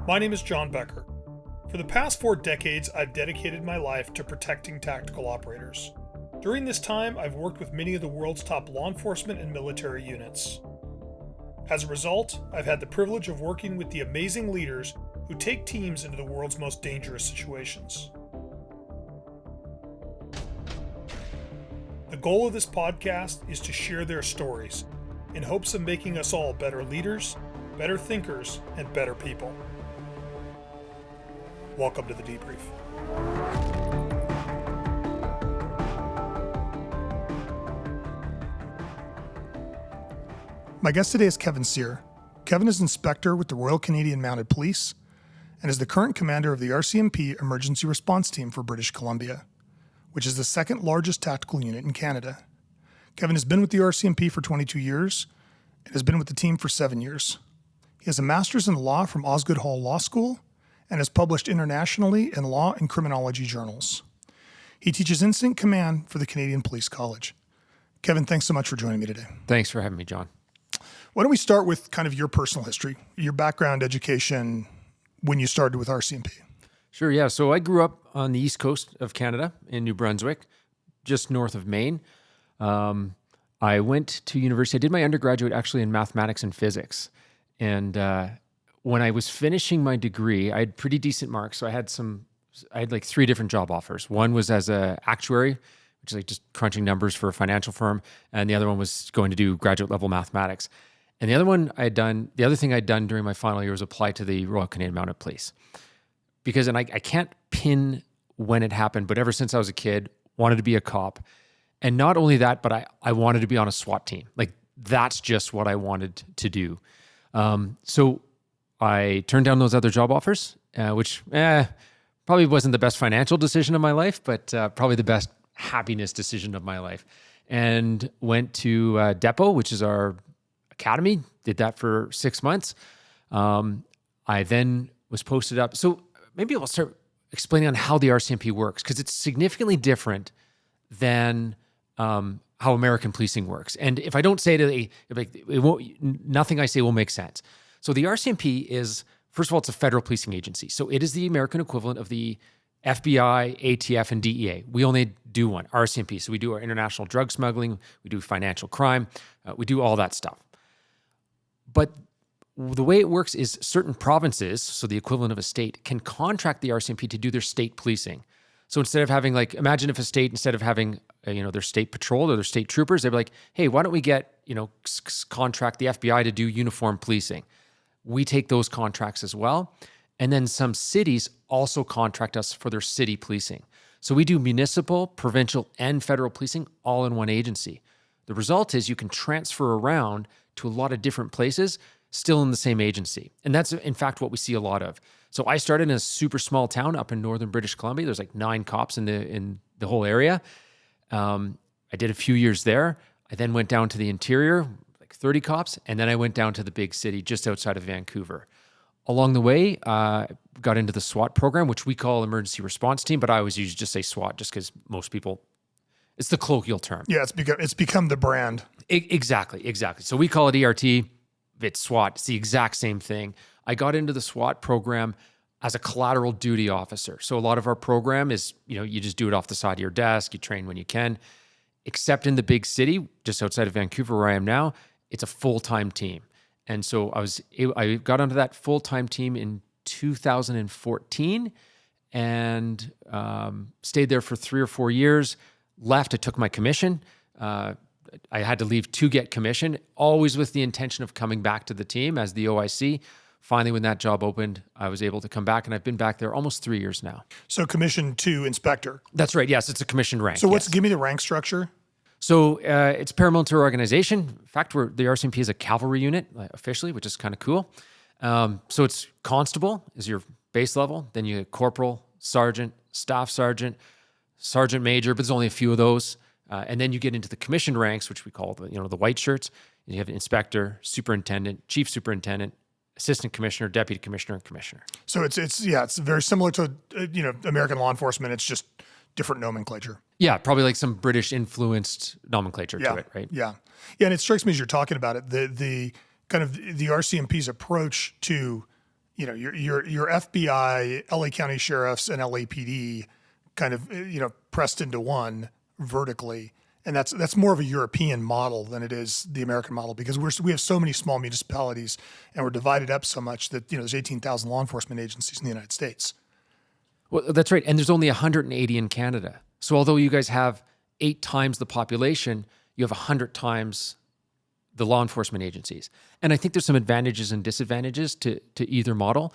My name is John Becker. For the past 4 decades, I've dedicated my life to protecting tactical operators. During this time, I've worked with many of the world's top law enforcement and military units. As a result, I've had the privilege of working with the amazing leaders who take teams into the world's most dangerous situations. The goal of this podcast is to share their stories in hopes of making us all better leaders, better thinkers, and better people. Welcome to the Debrief. My guest today is Kevin Sear. Kevin is Inspector with the Royal Canadian Mounted Police and is the current commander of the RCMP Emergency Response Team for British Columbia, which is the second largest tactical unit in Canada. Kevin has been with the RCMP for 22 years and has been with the team for 7 years. He has a master's in law from Osgoode Hall Law School and has published internationally in law and criminology journals. He teaches incident command for the Canadian Police College. Kevin, thanks so much for joining me today. Thanks for having me, John. Why don't we start with kind of your personal history, your background, education, when you started with RCMP? Sure, yeah. So I grew up on the east coast of Canada in New Brunswick, just north of Maine. I went to university. I did my undergraduate actually in mathematics and physics. And when I was finishing my degree, I had pretty decent marks. So I had like 3 different job offers. One was as an actuary, which is like just crunching numbers for a financial firm. And the other one was going to do graduate level mathematics. And the other thing I'd done during my final year was apply to the Royal Canadian Mounted Police. Because, and I can't pin when it happened, but ever since I was a kid, wanted to be a cop. And not only that, but I wanted to be on a SWAT team. Like, that's just what I wanted to do. So I turned down those other job offers, which probably wasn't the best financial decision of my life, but probably the best happiness decision of my life. And went to Depot, which is our academy, did that for 6 months. I then was posted up. So maybe I'll start explaining on how the RCMP works, because it's significantly different than how American policing works. And if I don't say it, nothing I say will make sense. So the RCMP is, first of all, it's a federal policing agency. So it is the American equivalent of the FBI, ATF, and DEA. We only do one, RCMP. So we do our international drug smuggling, we do financial crime, we do all that stuff. But the way it works is certain provinces, so the equivalent of a state, can contract the RCMP to do their state policing. So instead of having, like, imagine if a state, instead of having, their state patrol or their state troopers, they'd be like, hey, why don't we get, contract the FBI to do uniform policing? We take those contracts as well. And then some cities also contract us for their city policing. So we do municipal, provincial, and federal policing all in one agency. The result is you can transfer around to a lot of different places, still in the same agency. And that's, in fact, what we see a lot of. So I started in a super small town up in northern British Columbia. There's like 9 cops in the whole area. I did a few years there. I then went down to the interior, like 30 cops, and then I went down to the big city just outside of Vancouver. Along the way, got into the SWAT program, which we call Emergency Response Team, but I always usually just say SWAT just because most people, it's the colloquial term. Yeah, it's become the brand. Exactly. So we call it ERT. It's SWAT. It's the exact same thing. I got into the SWAT program as a collateral duty officer. So a lot of our program is, you just do it off the side of your desk. You train when you can. Except in the big city, just outside of Vancouver where I am now, it's a full-time team. And so I got onto that full-time team in 2014 and stayed there for 3 or 4 years. Left, I took my commission. I had to leave to get commission, always with the intention of coming back to the team as the OIC. Finally, when that job opened, I was able to come back, and I've been back there almost 3 years now. So commission to inspector. That's right. Yes, it's a commissioned rank. So give me the rank structure. So it's a paramilitary organization. In fact, the RCMP is a cavalry unit officially, which is kind of cool. So it's constable is your base level. Then you get corporal, sergeant, staff sergeant, sergeant major, but there's only a few of those. And then you get into the commissioned ranks, which we call the white shirts. And you have inspector, superintendent, chief superintendent, assistant commissioner, deputy commissioner, and commissioner. So it's very similar to American law enforcement. It's just different nomenclature. Yeah, probably like some British influenced nomenclature to it, right? Yeah. And it strikes me as you're talking about it, the kind of the RCMP's approach to, your FBI, LA County sheriffs, and LAPD kind of pressed into one vertically, and that's more of a European model than it is the American model, because we have so many small municipalities and we're divided up so much that there's 18,000 law enforcement agencies in the United States. Well, that's right, and there's only 180 in Canada. So although you guys have 8 times the population, you have 100 times the law enforcement agencies. And I think there's some advantages and disadvantages to either model.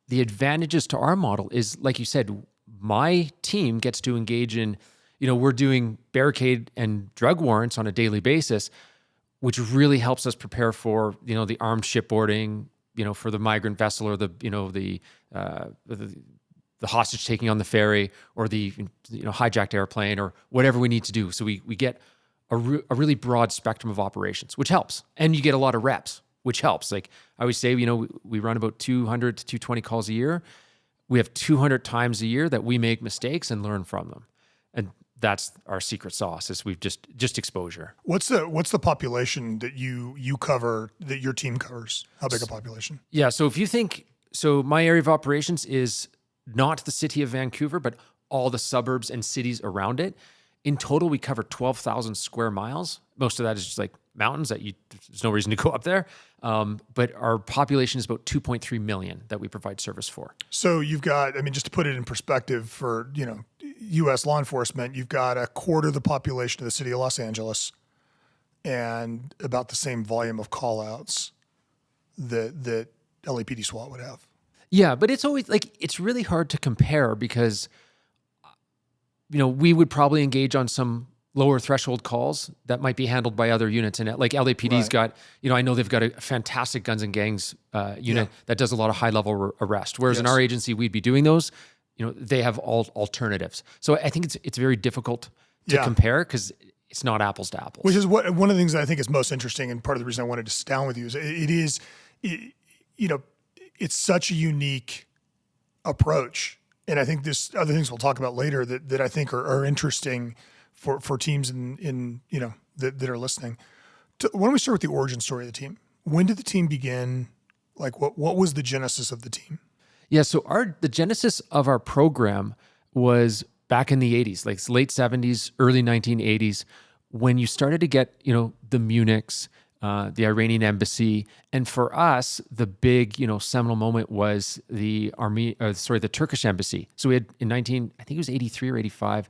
The advantages to our model is, like you said, my team gets to engage in, we're doing barricade and drug warrants on a daily basis, which really helps us prepare for, the armed shipboarding, for the migrant vessel, or the hostage taking on the ferry, or the hijacked airplane, or whatever we need to do. So we get a really broad spectrum of operations, which helps. And you get a lot of reps, which helps. Like I always say, we run about 200 to 220 calls a year. We have 200 times a year that we make mistakes and learn from them. And that's our secret sauce, is we've just exposure. What's the population that you cover, that your team covers? How big a population? Yeah. So so my area of operations is not the city of Vancouver, but all the suburbs and cities around it. In total, we cover 12,000 square miles. Most of that is just like mountains there's no reason to go up there. But our population is about 2.3 million that we provide service for. So you've got, just to put it in perspective for, U.S. law enforcement, you've got a quarter of the population of the city of Los Angeles and about the same volume of call-outs that LAPD SWAT would have. Yeah, but it's always it's really hard to compare, because we would probably engage on some lower threshold calls that might be handled by other units. And like LAPD's got, I know they've got a fantastic guns and gangs unit that does a lot of high level arrest. Whereas in our agency, we'd be doing those, they have all alternatives. So I think it's very difficult to compare, because it's not apples to apples. Which is one of the things that I think is most interesting, and part of the reason I wanted to sit down with you is it's such a unique approach. And I think there's other things we'll talk about later that I think are interesting for teams that are listening. Why don't we start with the origin story of the team? When did the team begin? Like what was the genesis of the team? Yeah, so the genesis of our program was back in the 80s, like late 70s, early 1980s, when you started to get, the Munichs, the Iranian embassy. And for us, the big, seminal moment was the Turkish embassy. So we had I think it was 83 or 85,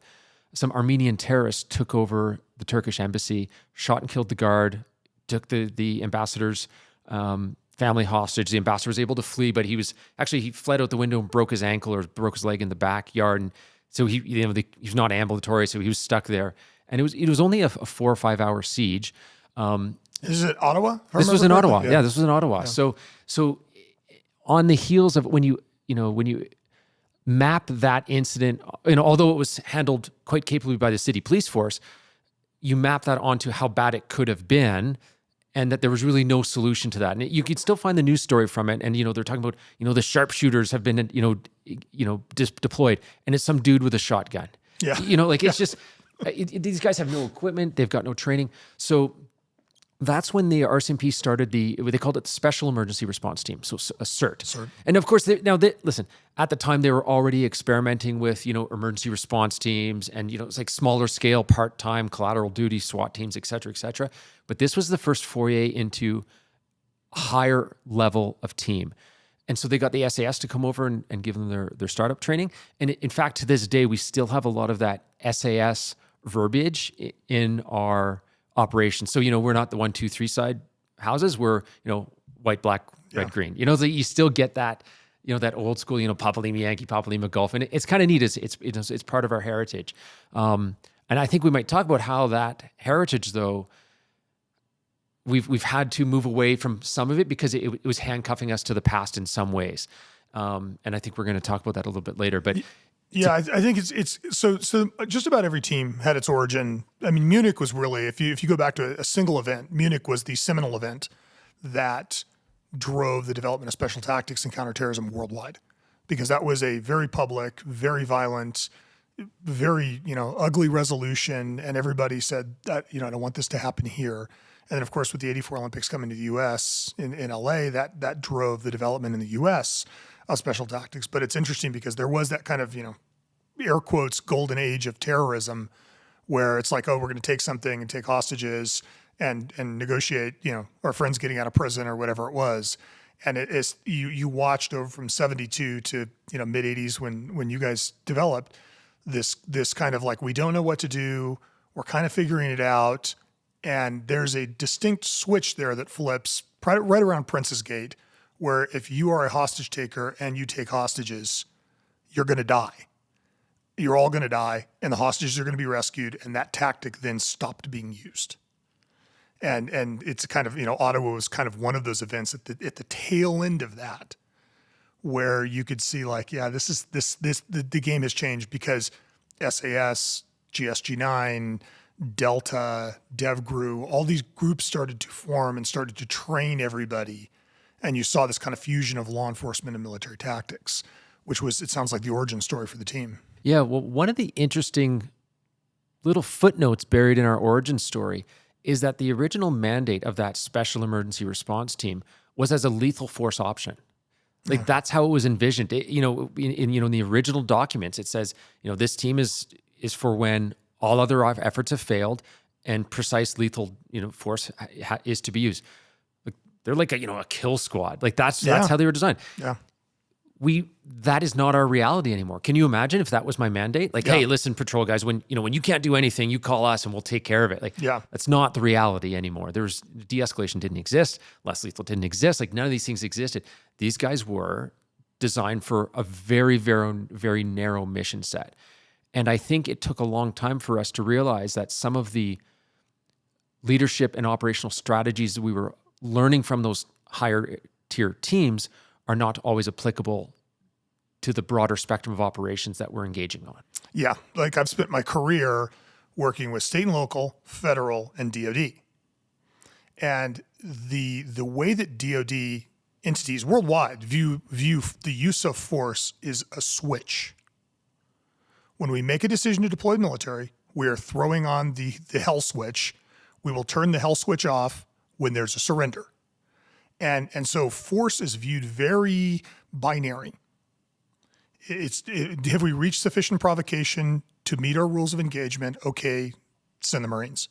some Armenian terrorists took over the Turkish embassy, shot and killed the guard, took the ambassador's family hostage. The ambassador was able to flee, but he fled out the window and broke his ankle or broke his leg in the backyard. And so he was not ambulatory, so he was stuck there. And it was only a 4 or 5 hour siege. Is it Ottawa? This was in Ottawa. Yeah, this was in Ottawa. Yeah. So on the heels of when you map that incident, although it was handled quite capably by the city police force, you map that onto how bad it could have been, and that there was really no solution to that. And you could still find the news story from it. And, they're talking about, the sharpshooters have been, deployed, and it's some dude with a shotgun. Yeah. It's just, these guys have no equipment. They've got no training. So that's when the RCMP started they called it the Special Emergency Response Team, so a SERT. And of course, listen, at the time they were already experimenting with, emergency response teams and, it's like smaller scale, part-time, collateral duty, SWAT teams, et cetera, et cetera. But this was the first foray into a higher level of team. And so they got the SAS to come over and give them their startup training. And in fact, to this day, we still have a lot of that SAS verbiage in our operations. So, we're not the 1, 2, 3 side houses. We're, white, black, red, green. You still get that, that old school, Papa Lima Yankee, Papa Lima Golf. And it's kind of neat. It's part of our heritage. And I think we might talk about how that heritage, though, we've had to move away from some of it because it was handcuffing us to the past in some ways. And I think we're going to talk about that a little bit later. But yeah, I think it's so just about every team had its origin. I mean, Munich was really, if you go back to a single event, Munich was the seminal event that drove the development of special tactics and counterterrorism worldwide, because that was a very public, very violent, very, ugly resolution. And everybody said that, I don't want this to happen here. And then, of course, with the '84 Olympics coming to the U.S. in LA, that drove the development in the U.S. of special tactics. But it's interesting because there was that kind of, air quotes, golden age of terrorism where it's like, oh, we're going to take something and take hostages and negotiate, our friends getting out of prison or whatever it was. And it's you watched over from 72 to mid 80s when you guys developed this kind of like, we don't know what to do, we're kind of figuring it out, and there's a distinct switch there that flips right around Prince's Gate, where if you are a hostage taker and you take hostages, you're going to die. You're all going to die, and the hostages are going to be rescued, and that tactic then stopped being used. And it's kind of, Ottawa was kind of one of those events at the tail end of that, where you could see like, yeah, the game has changed because SAS, GSG-9, Delta, DevGru, all these groups started to form and started to train everybody. And you saw this kind of fusion of law enforcement and military tactics, which was, it sounds like, the origin story for the team. Yeah, well, one of the interesting little footnotes buried in our origin story is that the original mandate of that special emergency response team was as a lethal force option. Like that's how it was envisioned. In the original documents, it says, this team is for when all other efforts have failed and precise lethal, force is to be used. Like they're like a kill squad. Like that's how they were designed. Yeah. That is not our reality anymore. Can you imagine if that was my mandate? Like, hey, listen, patrol guys, when you can't do anything, you call us and we'll take care of it. Like, that's not the reality anymore. De-escalation didn't exist. Less lethal didn't exist. Like none of these things existed. These guys were designed for a very, very, very narrow mission set. And I think it took a long time for us to realize that some of the leadership and operational strategies that we were learning from those higher tier teams are not always applicable to the broader spectrum of operations that we're engaging on. Yeah, like I've spent my career working with state and local, federal, and DoD. And the way that DoD entities worldwide view the use of force is a switch. When we make a decision to deploy the military, we are throwing on the hell switch. We will turn the hell switch off when there's a surrender. And so force is viewed very binary. Have we reached sufficient provocation to meet our rules of engagement? Okay, send the Marines.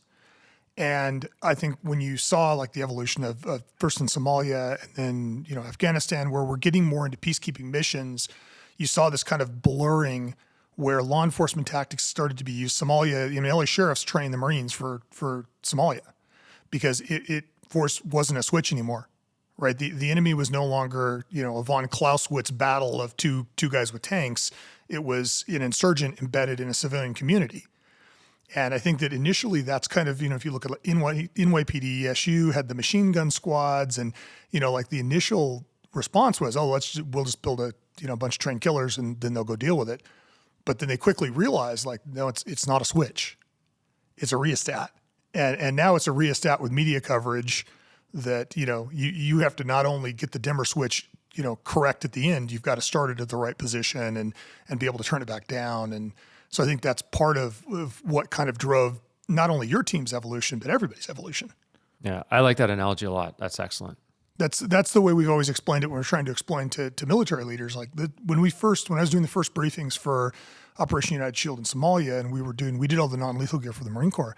And I think when you saw like the evolution of first in Somalia and then Afghanistan, where we're getting more into peacekeeping missions, you saw this kind of blurring where law enforcement tactics started to be used. Somalia, LA sheriffs trained the Marines for Somalia because force wasn't a switch anymore. Right, the enemy was no longer, a von Clausewitz battle of two guys with tanks. It was an insurgent embedded in a civilian community, and I think that initially that's kind of, if you look at NYPD, SU had the machine gun squads, and like the initial response was, oh, we'll just build a bunch of trained killers and then they'll go deal with it. But then they quickly realized, like, no, it's not a switch, it's a rheostat, and now it's a rheostat with media coverage. That you have to not only get the dimmer switch correct at the end, you've got to start it at the right position and be able to turn it back down. And so I think that's part of what kind of drove not only your team's evolution but everybody's evolution. Yeah, I like that analogy a lot. That's excellent. That's the way we've always explained it when we're trying to explain to military leaders. Like when I was doing the first briefings for Operation United Shield in Somalia, and we did all the non-lethal gear for the Marine Corps.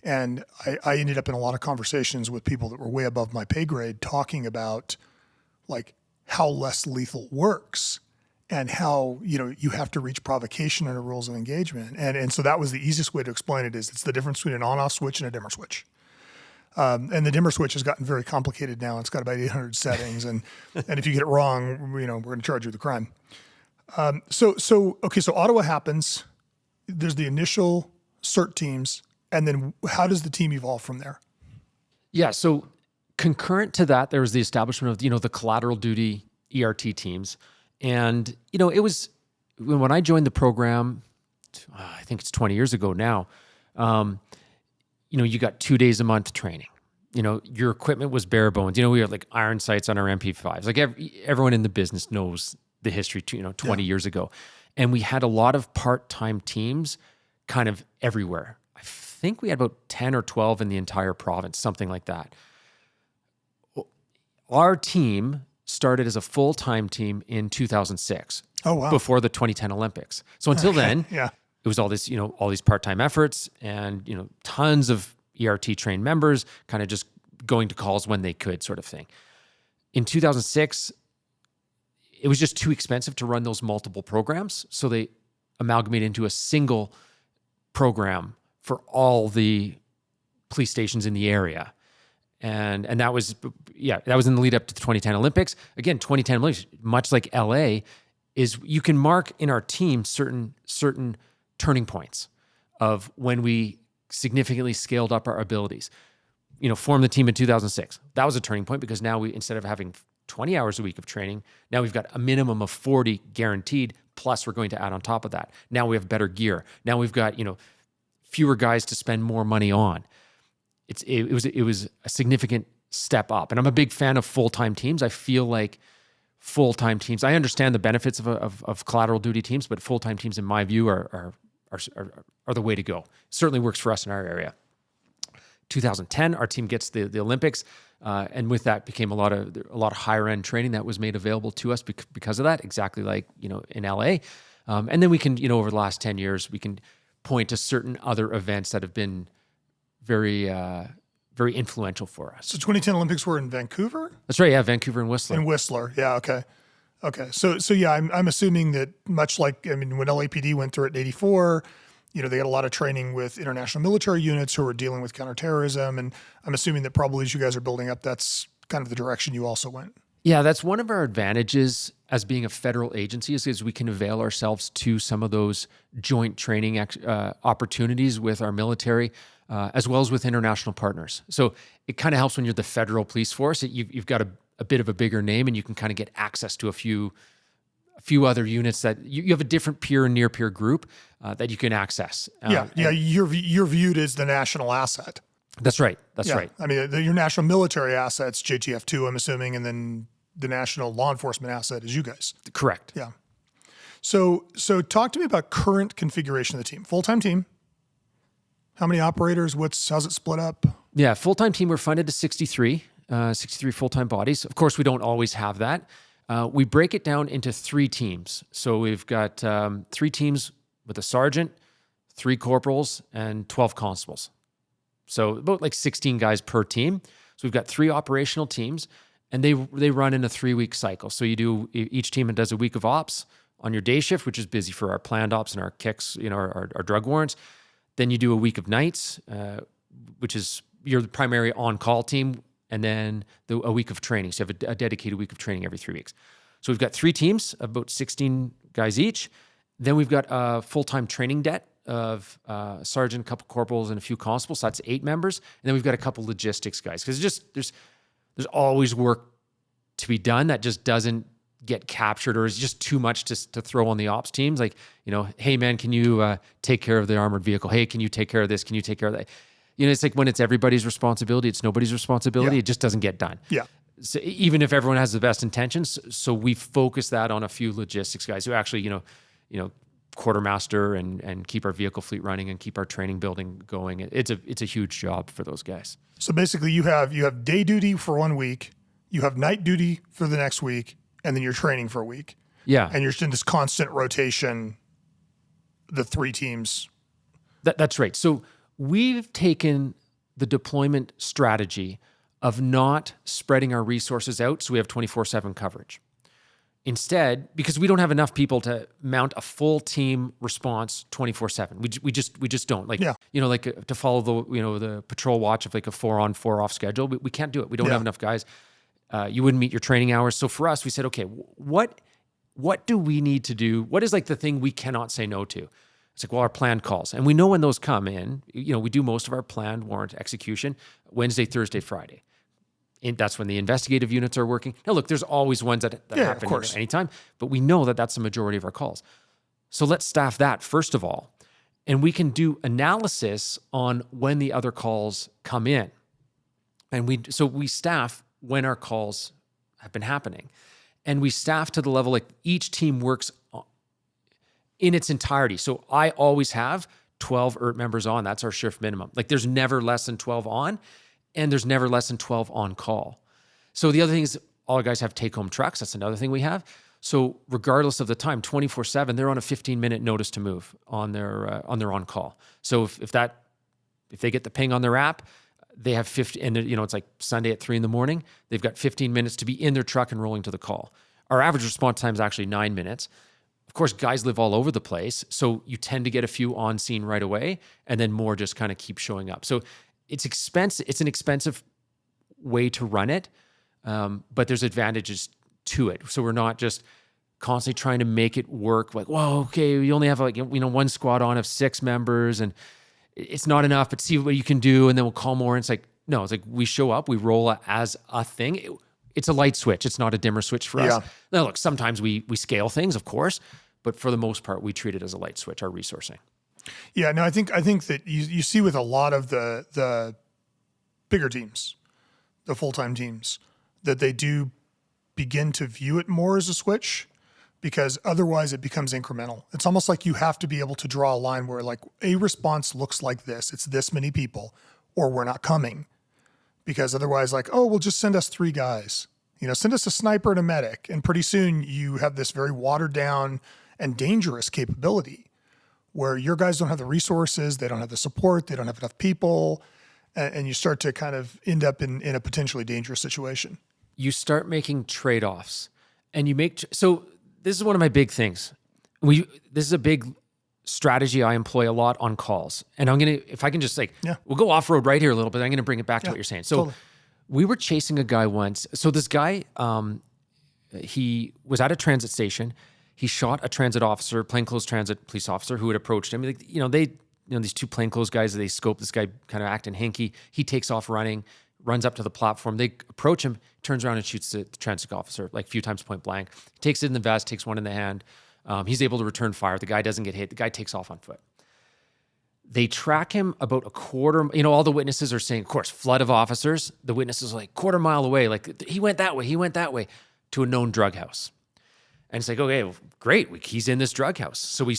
And I ended up in a lot of conversations with people that were way above my pay grade talking about like how less lethal works and how, you have to reach provocation under rules of engagement. And so that was the easiest way to explain it is it's the difference between an on-off switch and a dimmer switch. And the dimmer switch has gotten very complicated now. It's got about 800 settings. And if you get it wrong, we're going to charge you with a crime. So Ottawa happens. There's the initial CERT teams. And then how does the team evolve from there? Yeah, so concurrent to that, there was the establishment of, the collateral duty ERT teams. And, it was, when I joined the program, I think it's 20 years ago now, you got 2 days a month training. Your equipment was bare bones. We had like iron sights on our MP5s. Like everyone in the business knows the history, 20 years ago. And we had a lot of part-time teams kind of everywhere. I think we had about 10 or 12 in the entire province, something like that. Our team started as a full-time team in 2006. Oh, wow. Before the 2010 Olympics. So until then, yeah. it was all this, all these part-time efforts and, tons of ERT trained members kind of just going to calls when they could, sort of thing. In 2006, it was just too expensive to run those multiple programs. So they amalgamated into a single program for all the police stations in the area. And that was in the lead up to the 2010 Olympics. Again, 2010 Olympics, much like LA, is you can mark in our team certain turning points of when we significantly scaled up our abilities. Formed the team in 2006. That was a turning point because now instead of having 20 hours a week of training, now we've got a minimum of 40 guaranteed, plus we're going to add on top of that. Now we have better gear. Now we've got, fewer guys to spend more money on. It was a significant step up. And I'm a big fan of full-time teams. I feel like full-time teams, I understand the benefits of collateral duty teams, but full-time teams, in my view, are the way to go. Certainly works for us in our area. 2010, our team gets the Olympics, and with that became a lot of higher end training that was made available to us because of that, exactly like in LA. And then we can over the last 10 years we can point to certain other events that have been very very influential for us. So 2010 Olympics were in Vancouver? That's right, yeah, Vancouver and Whistler. In Whistler, yeah, okay. So yeah, I'm assuming that much like, when LAPD went through it in 84, they got a lot of training with international military units who are dealing with counterterrorism, and I'm assuming that probably as you guys are building up, that's kind of the direction you also went. Yeah, that's one of our advantages as being a federal agency is we can avail ourselves to some of those joint training opportunities with our military, as well as with international partners. So it kind of helps when you're the federal police force. You've got a bit of a bigger name, and you can kind of get access to a few other units that you have a different peer and near peer group that you can access. You're viewed as the national asset. That's right. That's right. Your national military assets, JTF2, I'm assuming, and then the national law enforcement asset is you guys. Correct. Yeah. So talk to me about current configuration of the team. Full-time team. How many operators? How's it split up? Yeah, full-time team, we're funded to 63 full-time bodies. Of course, we don't always have that. We break it down into 3 teams. So we've got 3 teams with a sergeant, 3 corporals, and 12 constables. So about like 16 guys per team. So we've got 3 operational teams, and they run in a 3-week cycle. So each team does a week of ops on your day shift, which is busy for our planned ops and our kicks, our drug warrants. Then you do a week of nights, which is your primary on-call team, and then a week of training. So you have a dedicated week of training every 3 weeks. So we've got 3 teams, about 16 guys each. Then we've got a full-time training debt of a sergeant, a couple corporals, and a few constables. So that's 8 members. And then we've got a couple logistics guys, because there's always work to be done that just doesn't get captured, or is just too much to throw on the ops teams. Like, hey man, can you take care of the armored vehicle? Hey, can you take care of this? Can you take care of that? It's like when it's everybody's responsibility, it's nobody's responsibility. Yeah. It just doesn't get done. Yeah. So even if everyone has the best intentions, so we focus that on a few logistics guys who actually, quartermaster and keep our vehicle fleet running and keep our training building going. It's a huge job for those guys. So basically you have day duty for 1 week, you have night duty for the next week, and then you're training for a week. Yeah. And you're in this constant rotation, the 3 teams. That's right. So we've taken the deployment strategy of not spreading our resources out so we have 24/7 coverage. Instead, because we don't have enough people to mount a full team response 24/7. We just don't. To follow the patrol watch of like a 4-on 4-off schedule. We can't do it. We don't have enough guys. You wouldn't meet your training hours. So for us, we said, okay, what do we need to do? What is like the thing we cannot say no to? It's like, well, our planned calls. And we know when those come in. We do most of our planned warrant execution Wednesday, Thursday, Friday. And that's when the investigative units are working. Now, look, there's always ones that happen at any time, but we know that that's the majority of our calls. So let's staff that first of all. And we can do analysis on when the other calls come in. And we staff when our calls have been happening. And we staff to the level like each team works in its entirety. So I always have 12 ERT members on. That's our shift minimum. Like there's never less than 12 on, and there's never less than 12 on call. So the other thing is all our guys have take-home trucks. That's another thing we have. So regardless of the time, 24/7, they're on a 15-minute notice to move on their on-call. So if they get the ping on their app, they have 50, and it's like Sunday at 3 a.m, they've got 15 minutes to be in their truck and rolling to the call. Our average response time is actually 9 minutes. Of course, guys live all over the place, so you tend to get a few on scene right away, and then more just kind of keep showing up. So it's expensive. It's an expensive way to run it, but there's advantages to it. So we're not just constantly trying to make it work. Like, whoa, okay, you only have one squad on of 6 members, and it's not enough. But see what you can do, and then we'll call more. And it's like, no, it's like we show up, we roll as a thing. It's a light switch. It's not a dimmer switch for us. Now, look, sometimes we scale things, of course, but for the most part, we treat it as a light switch, our resourcing. Yeah, no, I think that you see with a lot of the bigger teams, the full-time teams, that they do begin to view it more as a switch, because otherwise it becomes incremental. It's almost like you have to be able to draw a line where like a response looks like this. It's this many people, or we're not coming. Because otherwise, like, oh, well, just send us 3 guys. Send us a sniper and a medic. And pretty soon you have this very watered down and dangerous capability where your guys don't have the resources, they don't have the support, they don't have enough people, and you start to kind of end up in a potentially dangerous situation. You start making trade-offs, and so this is one of my big things. This is a big strategy I employ a lot on calls. And if I can just we'll go off-road right here a little bit. I'm going to bring it back to what you're saying. So totally. We were chasing a guy once. So this guy, he was at a transit station. He shot a transit officer, plainclothes transit police officer who had approached him. These 2 plainclothes guys, they scope this guy kind of acting hinky. He takes off running, runs up to the platform. They approach him, turns around and shoots the transit officer like a few times point blank. Takes it in the vest, takes one in the hand. He's able to return fire. The guy doesn't get hit. The guy takes off on foot. They track him about a quarter. All the witnesses are saying, of course, flood of officers. The witnesses are like quarter mile away. Like he went that way, to a known drug house. And it's like, okay, well, great. He's in this drug house. So we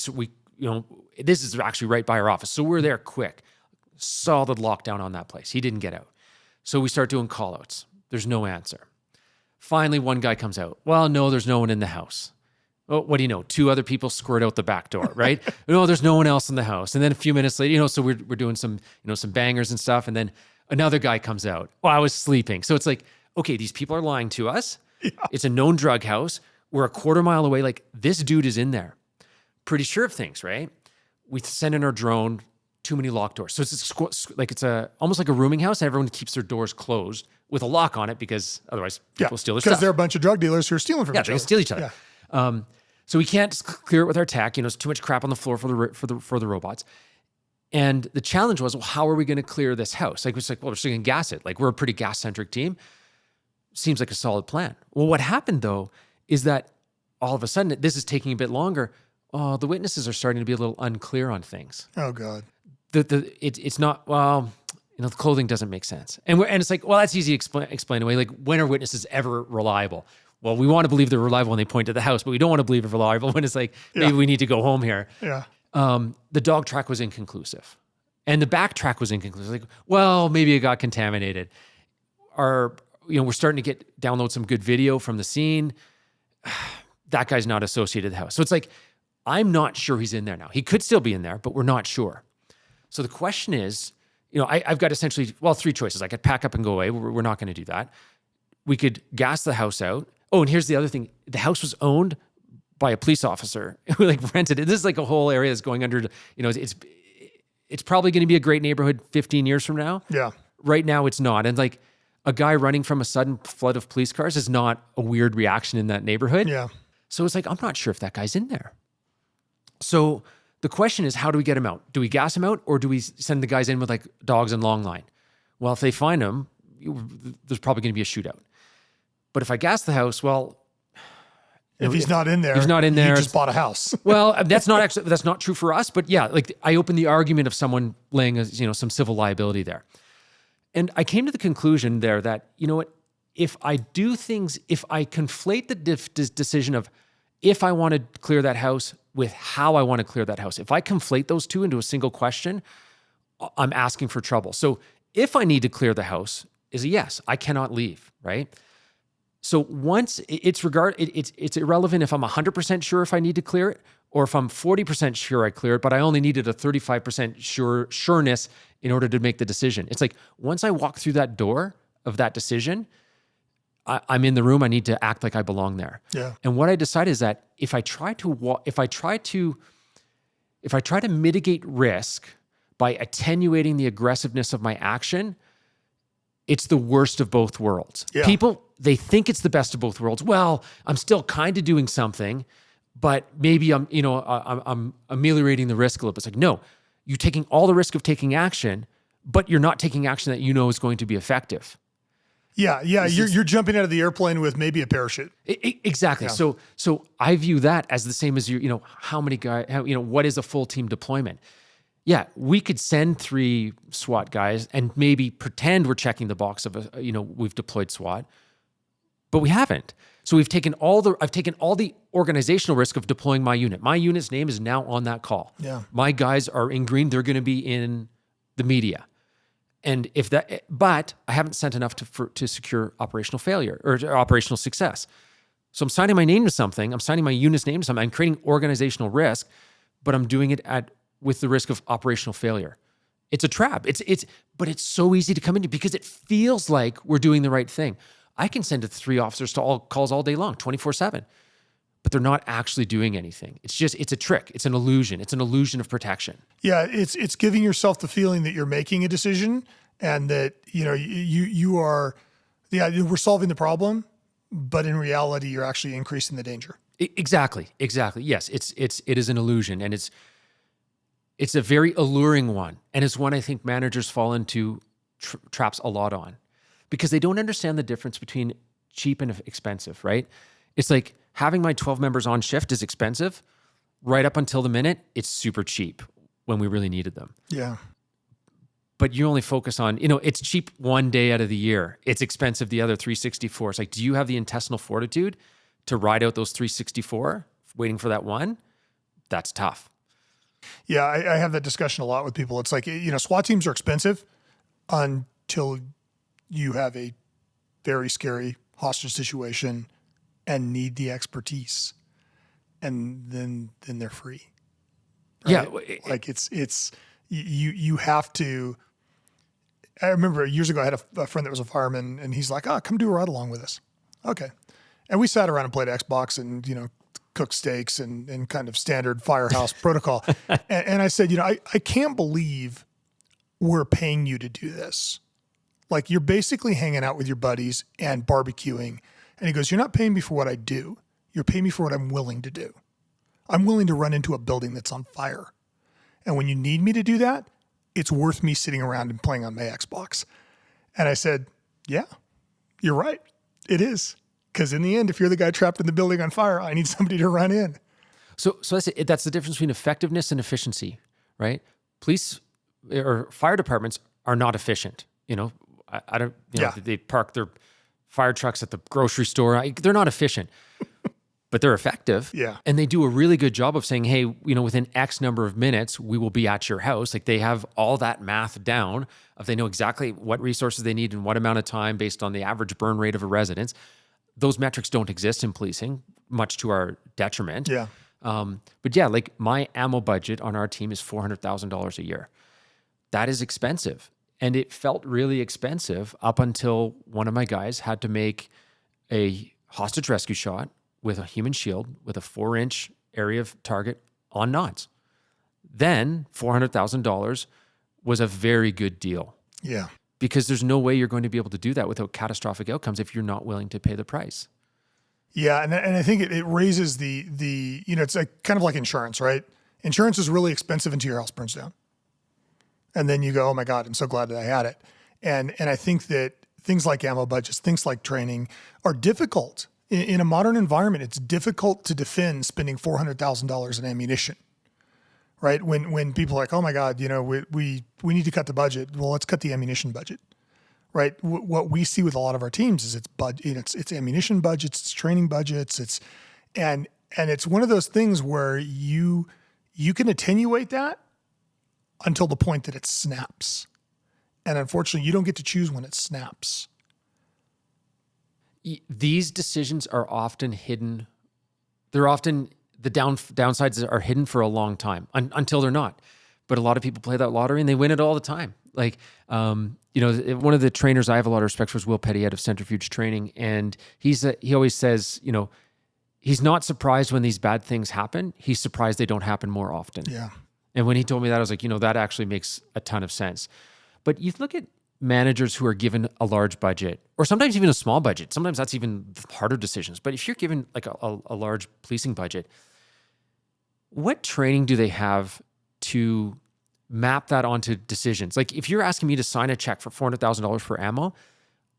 this is actually right by our office. So we're there quick. Solid lockdown on that place. He didn't get out. So we start doing call outs. There's no answer. Finally, one guy comes out. Well, no, there's no one in the house. Oh, what do you know? 2 other people squirt out the back door, right? No, there's no one else in the house. And then a few minutes later, so we're doing some bangers and stuff. And then another guy comes out. Well, I was sleeping. So it's like, okay, these people are lying to us. Yeah. It's a known drug house. We're a quarter mile away. Like this dude is in there. Pretty sure of things, right? We send in our drone, too many locked doors. So it's almost like a rooming house. And everyone keeps their doors closed with a lock on it because otherwise people steal their stuff. Because they're a bunch of drug dealers who are stealing from each other. Yeah, they steal each other. Yeah. So we can't clear it with our tech. It's too much crap on the floor for the robots. And the challenge was, well, how are we going to clear this house? We're still going to gas it. We're a pretty gas-centric team. Seems like a solid plan. Well, what happened though is that all of a sudden, this is taking a bit longer. Oh, the witnesses are starting to be a little unclear on things. Oh God. It's not, well, the clothing doesn't make sense. And it's like, well, that's easy to explain away. Like, when are witnesses ever reliable? Well, we want to believe they're reliable when they point to the house, but we don't want to believe they're reliable when it's like, maybe we need to go home here. Yeah. The dog track was inconclusive. And the back track was inconclusive. Like, well, maybe it got contaminated. We're starting to download some good video from the scene. That guy's not associated with the house. So it's like, I'm not sure he's in there now. He could still be in there, but we're not sure. So the question is, I've got essentially, 3 choices. I could pack up and go away. We're not going to do that. We could gas the house out. Oh, and here's the other thing. The house was owned by a police officer who rented it. This is like a whole area that's going under, it's probably going to be a great neighborhood 15 years from now. Yeah. Right now it's not. And a guy running from a sudden flood of police cars is not a weird reaction in that neighborhood. Yeah. So it's like, I'm not sure if that guy's in there. So the question is, how do we get him out? Do we gas him out, or do we send the guys in with dogs and long line? Well, if they find him, there's probably going to be a shootout. But if I gas the house, well, if he's not in there, you just bought a house. Well, that's not true for us. But yeah, I opened the argument of someone laying some civil liability there, and I came to the conclusion there that if I do things, if I conflate the decision of if I want to clear that house with how I want to clear that house. If I conflate those two into a single question, I'm asking for trouble. So if I need to clear the house, is a yes. I cannot leave, right? So once it's irrelevant if I'm 100% sure if I need to clear it, or if I'm 40% sure I clear it, but I only needed a 35% sureness in order to make the decision. It's like once I walk through that door of that decision, I'm in the room. I need to act like I belong there. Yeah. And what I decide is that if I try to mitigate risk by attenuating the aggressiveness of my action, it's the worst of both worlds. Yeah. People, they think it's the best of both worlds. Well, I'm still kind of doing something, but maybe I'm ameliorating the risk a little bit. It's like, no, you're taking all the risk of taking action, but you're not taking action that you know is going to be effective. Yeah. You're jumping out of the airplane with maybe a parachute. Exactly. Yeah. So I view that as the same as how many guys, what is a full team deployment? Yeah, we could send 3 SWAT guys and maybe pretend we're checking the box of we've deployed SWAT, but we haven't. So I've taken all the organizational risk of deploying my unit. My unit's name is now on that call. Yeah. My guys are in green. They're going to be in the media. And but I haven't sent enough to secure operational failure or operational success. So I'm signing my name to something. I'm signing my unit's name to something. I'm creating organizational risk, but I'm doing it with the risk of operational failure. It's a trap. But it's so easy to come into because it feels like we're doing the right thing. I can send 3 officers to all calls all day long, 24/7, but they're not actually doing anything. It's a trick. It's an illusion. It's an illusion of protection. Yeah, it's giving yourself the feeling that you're making a decision and that you are, we're solving the problem, but in reality, you're actually increasing the danger. Exactly. Yes, it is an illusion, and it's a very alluring one, and it's one I think managers fall into traps a lot on because they don't understand the difference between cheap and expensive. Right? It's like having my 12 members on shift is expensive. Right up until the minute, it's super cheap when we really needed them. Yeah. But you only focus on, it's cheap one day out of the year. It's expensive the other 364. It's like, do you have the intestinal fortitude to ride out those 364 waiting for that one? That's tough. Yeah, I have that discussion a lot with people. It's like, SWAT teams are expensive until you have a very scary hostage situation and need the expertise. And then they're free. Right? Yeah. Like it's you have to. I remember years ago I had a friend that was a fireman and he's like, come do a ride along with us. Okay. And we sat around and played Xbox and, cooked steaks and kind of standard firehouse protocol. And I said, I can't believe we're paying you to do this. Like you're basically hanging out with your buddies and barbecuing. And he goes, you're not paying me for what I do. You're paying me for what I'm willing to do. I'm willing to run into a building that's on fire. And when you need me to do that, it's worth me sitting around and playing on my Xbox. And I said, yeah, you're right. It is. Because in the end, if you're the guy trapped in the building on fire, I need somebody to run in. So that's the difference between effectiveness and efficiency, right? Police or fire departments are not efficient. I don't, they park their fire trucks at the grocery store. They're not efficient, but they're effective. Yeah. And they do a really good job of saying, hey, within X number of minutes, we will be at your house. Like they have all that math down they know exactly what resources they need in what amount of time based on the average burn rate of a residence. Those metrics don't exist in policing, much to our detriment. Yeah. But yeah, like my ammo budget on our team is $400,000 a year. That is expensive. And it felt really expensive up until one of my guys had to make a hostage rescue shot with a human shield with a 4-inch area of target on nods. Then $400,000 was a very good deal. Yeah. Because there's no way you're going to be able to do that without catastrophic outcomes if you're not willing to pay the price. Yeah, and I think it raises the it's kind of like insurance, right? Insurance is really expensive until your house burns down. And then you go, oh my God, I'm so glad that I had it. And I think that things like ammo budgets, things like training are difficult. In a modern environment, it's difficult to defend spending $400,000 in ammunition, right? When people are like, oh my God, we need to cut the budget. Well, let's cut the ammunition budget, right? What we see with a lot of our teams is it's ammunition budgets, it's training budgets, and And it's one of those things where you can attenuate that until the point that it snaps. And unfortunately, you don't get to choose when it snaps. These decisions are often hidden. They're often, the downsides are hidden for a long time until they're not. But a lot of people play that lottery and they win it all the time. Like, one of the trainers I have a lot of respect for is Will Petty out of Centrifuge Training. And he always says, he's not surprised when these bad things happen. He's surprised they don't happen more often. Yeah. And when he told me that, I was like, that actually makes a ton of sense. But you look at managers who are given a large budget, or sometimes even a small budget. Sometimes that's even harder decisions. But if you're given like a large policing budget, what training do they have to map that onto decisions? Like if you're asking me to sign a check for $400,000 for ammo,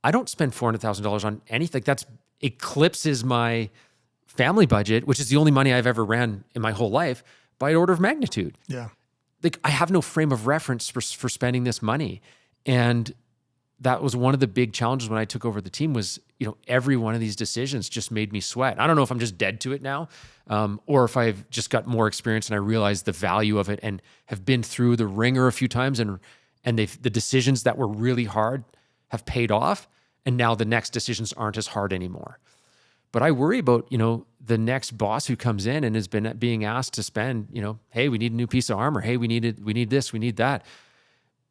I don't spend $400,000 on anything. Like that eclipses my family budget, which is the only money I've ever ran in my whole life, by an order of magnitude. Yeah. Like I have no frame of reference for spending this money. And that was one of the big challenges when I took over the team was, every one of these decisions just made me sweat. I don't know if I'm just dead to it now, or if I've just got more experience and I realized the value of it and have been through the ringer a few times and the decisions that were really hard have paid off. And now the next decisions aren't as hard anymore. But I worry about, the next boss who comes in and has been being asked to spend, hey, we need a new piece of armor. Hey, we need this, we need that.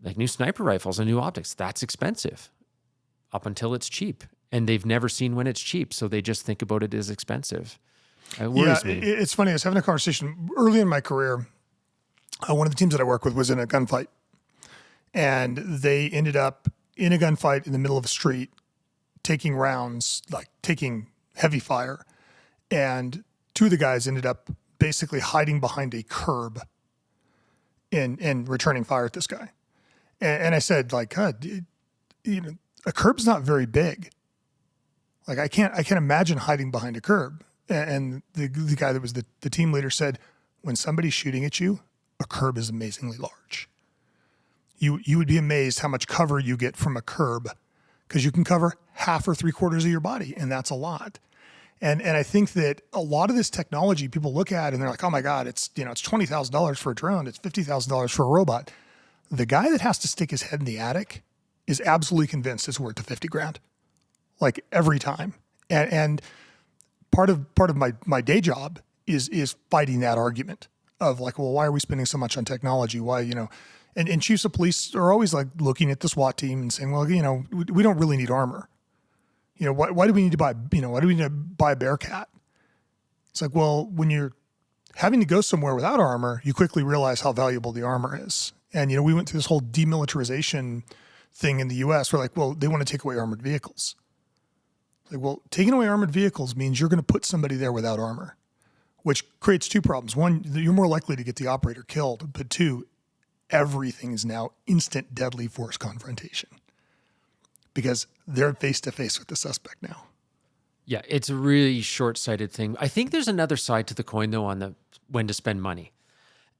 Like new sniper rifles and new optics. That's expensive up until it's cheap. And they've never seen when it's cheap. So they just think about it as expensive. It worries me. It's funny. I was having a conversation early in my career. One of the teams that I work with was in a gunfight. And they ended up in a gunfight in the middle of a street, taking rounds, like taking heavy fire. And two of the guys ended up basically hiding behind a curb and returning fire at this guy. And I said, like, a curb's not very big. Like I can't imagine hiding behind a curb. And the guy that was the team leader said, when somebody's shooting at you, a curb is amazingly large. You would be amazed how much cover you get from a curb, because you can cover half or 3/4 of your body, and that's a lot. And I think that a lot of this technology people look at and they're like, oh my God, it's $20,000 for a drone, it's $50,000 for a robot. The guy that has to stick his head in the attic is absolutely convinced it's worth the $50,000, like every time. And part of my day job is fighting that argument of like, well, why are we spending so much on technology? Why, and chiefs of police are always like looking at the SWAT team and saying, well, we don't really need armor. Why do we need to buy, why do we need to buy a Bearcat? It's like, well, when you're having to go somewhere without armor, you quickly realize how valuable the armor is. And, we went through this whole demilitarization thing in the US. We're like, well, they want to take away armored vehicles. Like, well, taking away armored vehicles means you're going to put somebody there without armor, which creates two problems. One, you're more likely to get the operator killed. But two, everything is now instant deadly force confrontation because they're face to face with the suspect now. Yeah, it's a really short-sighted thing. I think there's another side to the coin, though, on the when to spend money.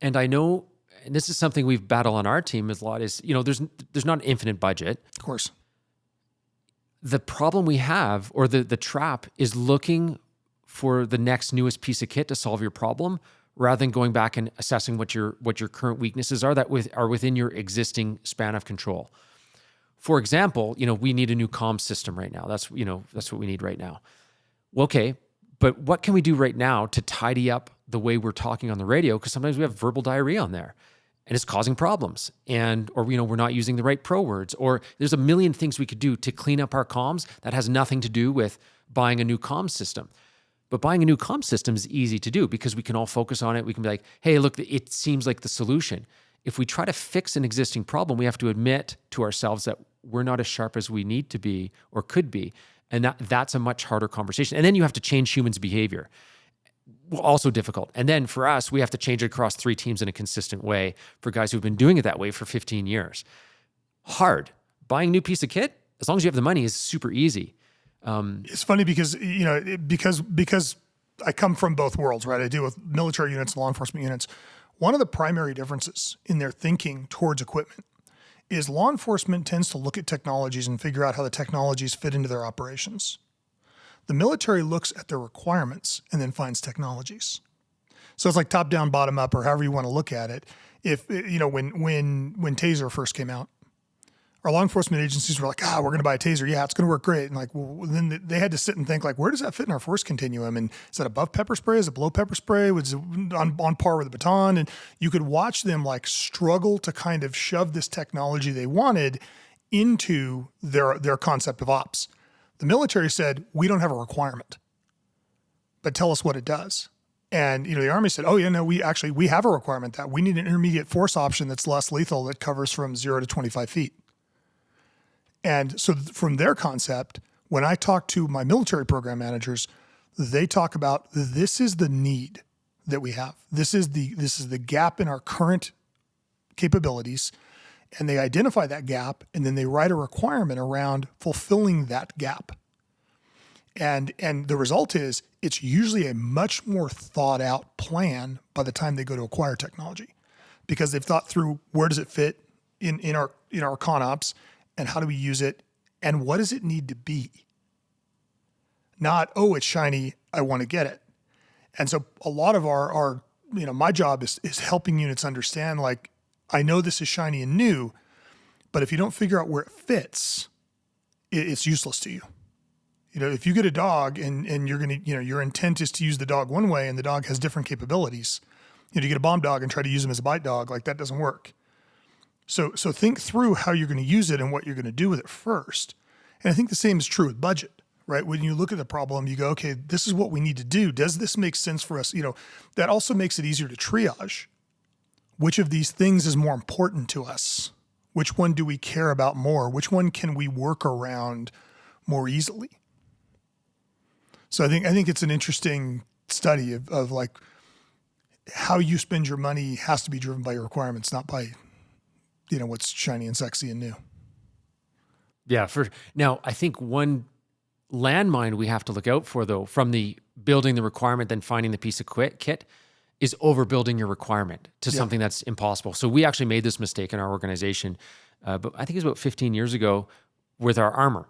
And I know, and this is something we've battled on our team a lot, is, there's not an infinite budget. Of course. The problem we have, or the trap, is looking for the next newest piece of kit to solve your problem, rather than going back and assessing what your current weaknesses are that are within your existing span of control. For example, we need a new comms system right now. That's what we need right now. Well, okay, but what can we do right now to tidy up the way we're talking on the radio? Because sometimes we have verbal diarrhea on there, and it's causing problems. Or we're not using the right pro words, or there's a million things we could do to clean up our comms that has nothing to do with buying a new comms system. But buying a new comms system is easy to do because we can all focus on it. We can be like, hey, look, it seems like the solution. If we try to fix an existing problem, we have to admit to ourselves that we're not as sharp as we need to be or could be. And that's a much harder conversation. And then you have to change humans' behavior. Also difficult. And then for us, we have to change it across 3 teams in a consistent way for guys who've been doing it that way for 15 years. Hard. Buying a new piece of kit, as long as you have the money, is super easy. It's funny because, because I come from both worlds, right? I deal with military units and law enforcement units. One of the primary differences in their thinking towards equipment is law enforcement tends to look at technologies and figure out how the technologies fit into their operations. The military looks at their requirements and then finds technologies. So it's like top down, bottom up, or however you want to look at it. If, when Taser first came out, our law enforcement agencies were like, we're going to buy a Taser. Yeah, it's going to work great. And like, well, then they had to sit and think like, where does that fit in our force continuum? And is that above pepper spray? Is it below pepper spray? Was it on par with the baton? And you could watch them like struggle to kind of shove this technology they wanted into their concept of ops. The military said, we don't have a requirement, but tell us what it does. And, the Army said, oh yeah, no, we have a requirement that we need an intermediate force option that's less lethal that covers from 0 to 25 feet. And so from their concept, when I talk to my military program managers, they talk about this is the need that we have. This is the gap in our current capabilities. And they identify that gap, and then they write a requirement around fulfilling that gap. And the result is it's usually a much more thought out plan by the time they go to acquire technology, because they've thought through where does it fit in our ConOps, and how do we use it, and what does it need to be? Not, oh, it's shiny, I want to get it. And so a lot of our my job is helping units understand, like, I know this is shiny and new, but if you don't figure out where it fits, it's useless to you. If you get a dog and you're going to, your intent is to use the dog one way and the dog has different capabilities, you get a bomb dog and try to use him as a bite dog, like that doesn't work. So think through how you're going to use it and what you're going to do with it first. And I think the same is true with budget, right? When you look at the problem, you go, okay, this is what we need to do. Does this make sense for us? That also makes it easier to triage. Which of these things is more important to us? Which one do we care about more? Which one can we work around more easily? So I think it's an interesting study of like how you spend your money has to be driven by your requirements, not by what's shiny and sexy and new. Yeah. Now, I think one landmine we have to look out for, though, from the building the requirement, then finding the piece of kit, is overbuilding your requirement to something that's impossible. So we actually made this mistake in our organization, but I think it was about 15 years ago with our armor.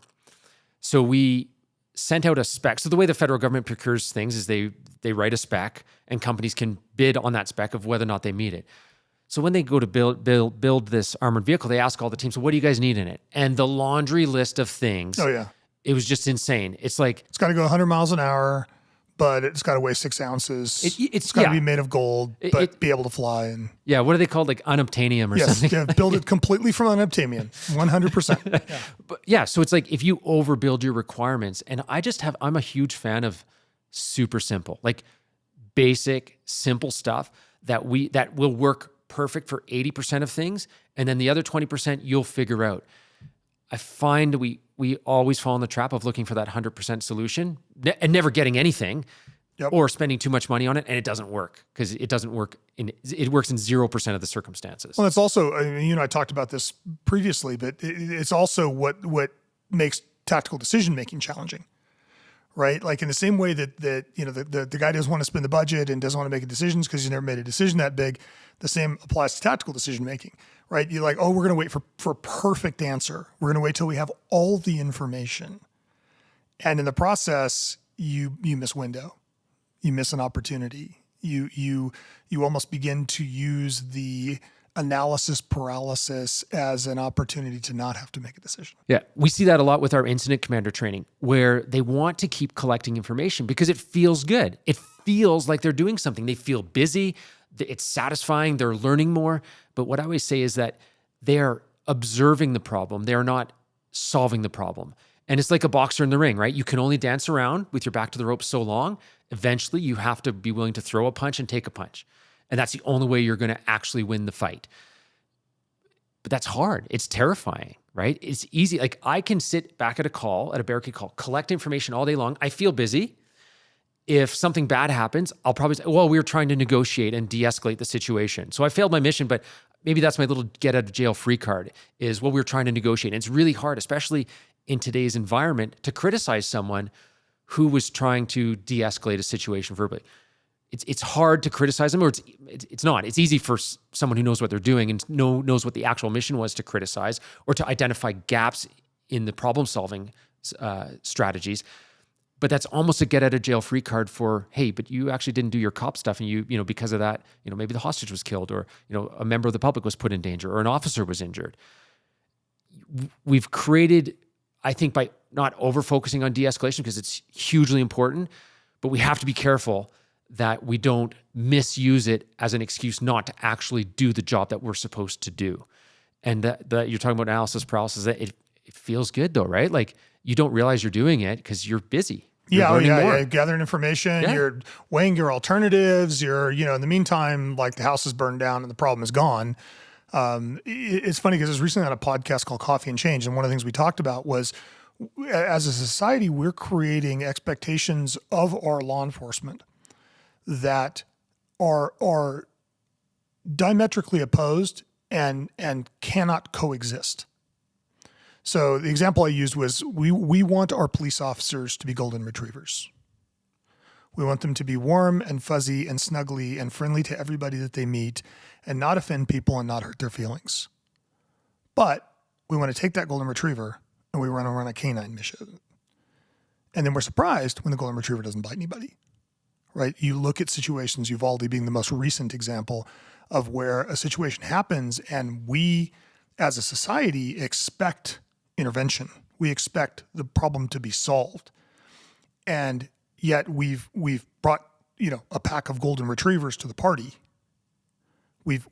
So we sent out a spec. So the way the federal government procures things is they write a spec, and companies can bid on that spec of whether or not they meet it. So when they go to build this armored vehicle, they ask all the teams, so what do you guys need in it? And the laundry list of things, it was just insane. It's like, it's got to go 100 miles an hour, but it's got to weigh 6 ounces. It's got to be made of gold, but be able to fly. And what are they called? Like unobtainium or something? Yeah, build it completely from unobtainium, 100%. But so it's like if you overbuild your requirements, and I'm a huge fan of super simple, like basic, simple stuff that will work perfect for 80% of things, and then the other 20% you'll figure out. I find we always fall in the trap of looking for that 100% solution and never getting anything, or spending too much money on it, and it doesn't work because it doesn't work it works in 0% of the circumstances. Well, it's also, I talked about this previously, but it's also what makes tactical decision making challenging. Right? Like in the same way that the guy doesn't want to spend the budget and doesn't want to make decisions because he's never made a decision that big, the same applies to tactical decision making, right? You're like, oh, we're going to wait for a perfect answer. We're going to wait till we have all the information. And in the process, you miss window. You miss an opportunity. You almost begin to use the analysis paralysis as an opportunity to not have to make a decision. Yeah, we see that a lot with our incident commander training, where they want to keep collecting information because it feels good. It feels like they're doing something. They feel busy. It's satisfying. They're learning more. But what I always say is that they're observing the problem. They're not solving the problem. And it's like a boxer in the ring, right? You can only dance around with your back to the rope so long. Eventually, you have to be willing to throw a punch and take a punch. And that's the only way you're going to actually win the fight. But that's hard. It's terrifying, right? It's easy. Like I can sit back at a barricade call, collect information all day long. I feel busy. If something bad happens, I'll probably say, well, we were trying to negotiate and de-escalate the situation. So I failed my mission, but maybe that's my little get out of jail free card is, well, we were trying to negotiate. And it's really hard, especially in today's environment, to criticize someone who was trying to de-escalate a situation verbally. It's hard to criticize them, or it's not. It's easy for someone who knows what they're doing and knows what the actual mission was to criticize or to identify gaps in the problem-solving strategies. But that's almost a get out of jail free card for, hey, but you actually didn't do your cop stuff, and you because of that, maybe the hostage was killed, or a member of the public was put in danger, or an officer was injured. We've created, I think, by not over focusing on de-escalation, because it's hugely important, but we have to be careful that we don't misuse it as an excuse not to actually do the job that we're supposed to do. And that you're talking about analysis paralysis, that it feels good though, right? Like you don't realize you're doing it because you're busy. You're gathering information, you're weighing your alternatives, you're, in the meantime, like the house is burned down and the problem is gone. It's funny because I was recently on a podcast called Coffee and Change, and one of the things we talked about was, as a society, we're creating expectations of our law enforcement that are diametrically opposed and cannot coexist. So the example I used was we want our police officers to be golden retrievers. We want them to be warm and fuzzy and snuggly and friendly to everybody that they meet and not offend people and not hurt their feelings. But we want to take that golden retriever and we want to run a canine mission. And then we're surprised when the golden retriever doesn't bite anybody, right? You look at situations, Uvalde being the most recent example of where a situation happens and we as a society expect intervention. We expect the problem to be solved. And yet we've brought, a pack of golden retrievers to the party. We've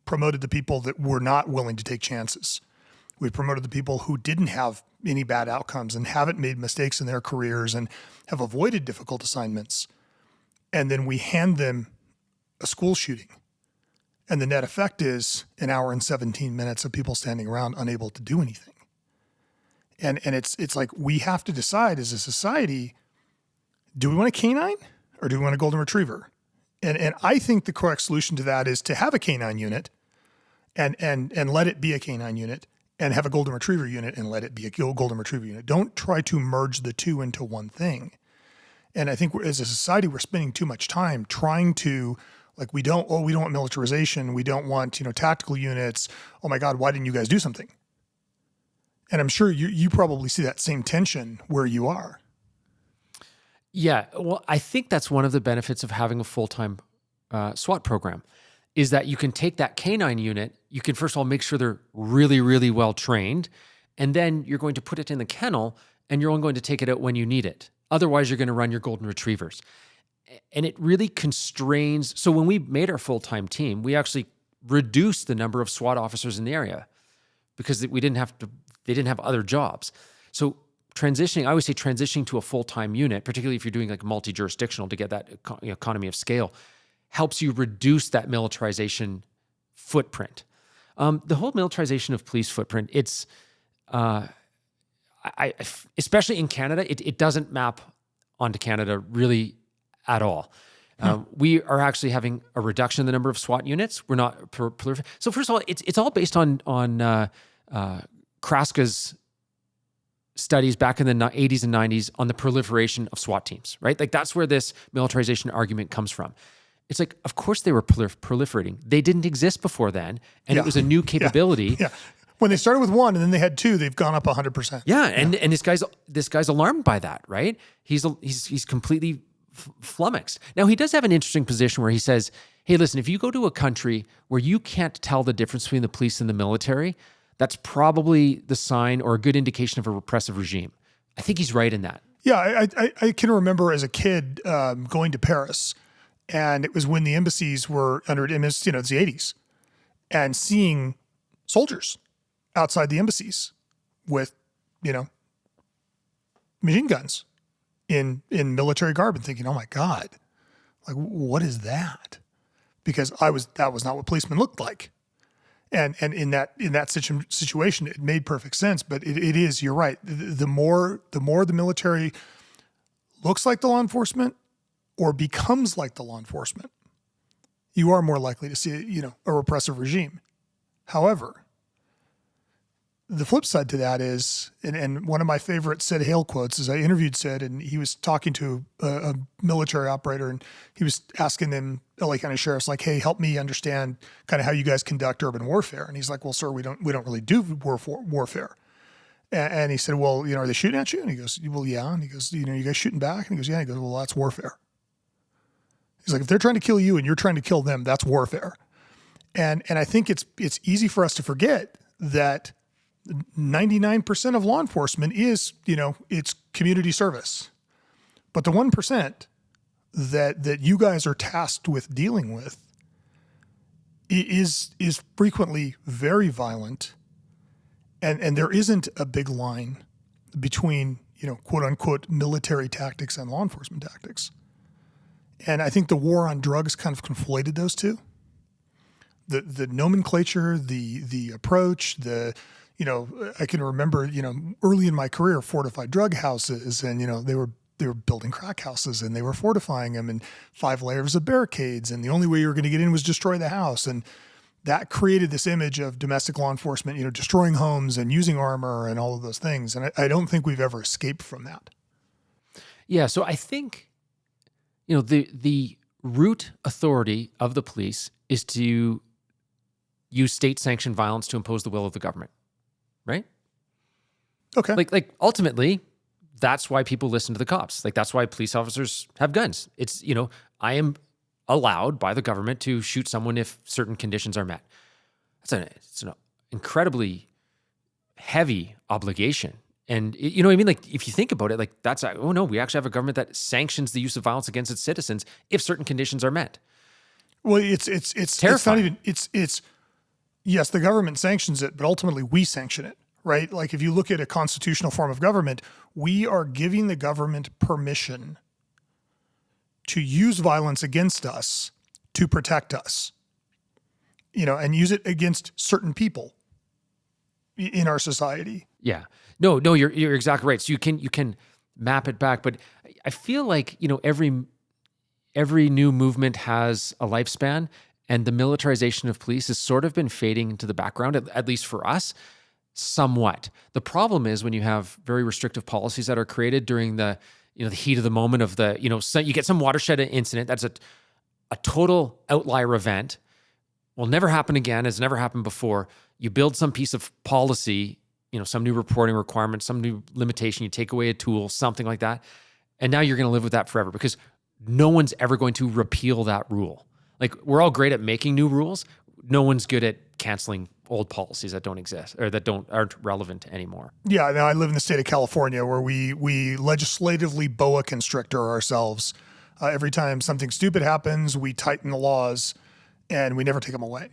promoted the people that were not willing to take chances. We've promoted the people who didn't have any bad outcomes and haven't made mistakes in their careers and have avoided difficult assignments. And then we hand them a school shooting. And the net effect is an hour and 17 minutes of people standing around unable to do anything. And it's like we have to decide as a society, do we want a canine or do we want a golden retriever? And I think the correct solution to that is to have a canine unit and let it be a canine unit, and have a golden retriever unit and let it be a golden retriever unit. Don't try to merge the two into one thing. And I think as a society, we're spending too much time trying to, like, we don't want militarization. We don't want, tactical units. Oh my God, why didn't you guys do something? And I'm sure you probably see that same tension where you are. Yeah, well, I think that's one of the benefits of having a full-time SWAT program, is that you can take that canine unit, you can first of all make sure they're really, really well trained, and then you're going to put it in the kennel and you're only going to take it out when you need it. Otherwise, you're going to run your golden retrievers. And it really constrains. So when we made our full-time team, we actually reduced the number of SWAT officers in the area because they didn't have other jobs. So I always say transitioning to a full-time unit, particularly if you're doing like multi-jurisdictional to get that economy of scale, helps you reduce that militarization footprint. The whole militarization of police footprint, it's, especially in Canada, it doesn't map onto Canada really at all. We are actually having a reduction in the number of SWAT units. We're not proliferating. So first of all, it's all based on Kraska's studies back in the 80s and 90s on the proliferation of SWAT teams, right? Like that's where this militarization argument comes from. It's like, of course they were proliferating. They didn't exist before then, and it was a new capability. Yeah. When they started with one and then they had two, they've gone up 100%. Yeah, and this guy's alarmed by that, right? He's completely flummoxed. Now, he does have an interesting position where he says, hey, listen, if you go to a country where you can't tell the difference between the police and the military, that's probably the sign or a good indication of a repressive regime. I think he's right in that. Yeah, I can remember as a kid going to Paris, and it was when the embassies were under, it's the 80s, and seeing soldiers outside the embassies with, machine guns in military garb, and thinking, oh my God, like, what is that? Because that was not what policemen looked like. And in that situation, it made perfect sense. But it is, you're right. The more the military looks like the law enforcement or becomes like the law enforcement, you are more likely to see, a repressive regime. However, the flip side to that is, and one of my favorite Sid Hale quotes is I interviewed Sid, and he was talking to a military operator, and he was asking them, LA County sheriffs, like, hey, help me understand kind of how you guys conduct urban warfare. And he's like, well, sir, we don't really do warfare. And he said, well, are they shooting at you? And he goes, well, yeah. And he goes, you guys shooting back? And he goes, yeah. And he goes, well, that's warfare. He's like, if they're trying to kill you and you're trying to kill them, that's warfare. And I think it's easy for us to forget that 99% of law enforcement is, it's community service. But the 1% that you guys are tasked with dealing with is frequently very violent. And there isn't a big line between, quote unquote, military tactics and law enforcement tactics. And I think the war on drugs kind of conflated those two. The nomenclature, the approach, I can remember, early in my career, fortified drug houses, and, they were building crack houses and they were fortifying them, and 5 layers of barricades. And the only way you were going to get in was destroy the house. And that created this image of domestic law enforcement, destroying homes and using armor and all of those things. And I don't think we've ever escaped from that. Yeah. So I think, the root authority of the police is to use state-sanctioned violence to impose the will of the government, right? Okay. Like ultimately, that's why people listen to the cops. Like that's why police officers have guns. It's, I am allowed by the government to shoot someone if certain conditions are met. It's an incredibly heavy obligation. And you know what I mean? Like if you think about it, like that's, oh no, we actually have a government that sanctions the use of violence against its citizens if certain conditions are met. Well, it's terrifying. It's not even, yes, the government sanctions it, but ultimately we sanction it, right? Like if you look at a constitutional form of government, we are giving the government permission to use violence against us to protect us, and use it against certain people in our society. Yeah. No, you're exactly right. So you can map it back, but I feel like, every new movement has a lifespan, and the militarization of police has sort of been fading into the background, at least for us, somewhat. The problem is when you have very restrictive policies that are created during the heat of the moment of so you get some watershed incident that's a total outlier event, will never happen again, has never happened before. You build some piece of policy, some new reporting requirement, some new limitation, you take away a tool, something like that. And now you're going to live with that forever because no one's ever going to repeal that rule. Like we're all great at making new rules. No one's good at canceling old policies that don't exist or that aren't relevant anymore. Yeah. Now I live in the state of California where we legislatively boa constrictor ourselves. Every time something stupid happens, we tighten the laws and we never take them away.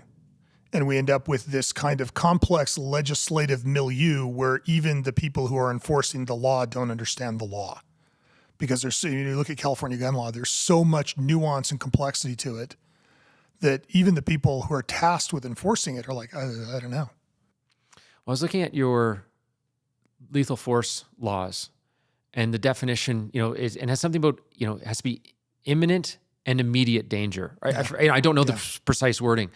And we end up with this kind of complex legislative milieu where even the people who are enforcing the law don't understand the law. Because you look at California gun law, there's so much nuance and complexity to it that even the people who are tasked with enforcing it are like, I don't know. Well, I was looking at your lethal force laws, and the definition, and has something about, it has to be imminent and immediate danger. I don't know the precise wording.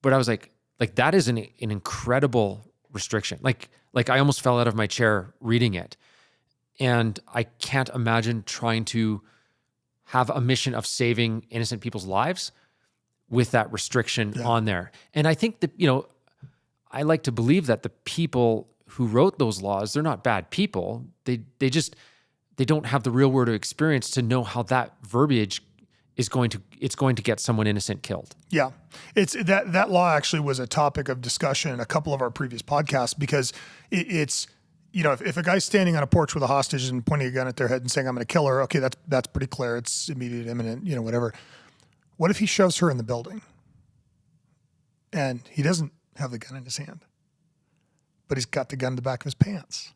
But I was like that is an incredible restriction. Like I almost fell out of my chair reading it. And I can't imagine trying to have a mission of saving innocent people's lives with that restriction on there. And I think that, I like to believe that the people who wrote those laws, they're not bad people. They don't have the real world experience to know how that verbiage it's going to get someone innocent killed. Yeah. It's that law actually was a topic of discussion in a couple of our previous podcasts because it's, if a guy's standing on a porch with a hostage and pointing a gun at their head and saying, I'm going to kill her. Okay. That's pretty clear. It's immediate, imminent, whatever. What if he shoves her in the building and he doesn't have the gun in his hand, but he's got the gun in the back of his pants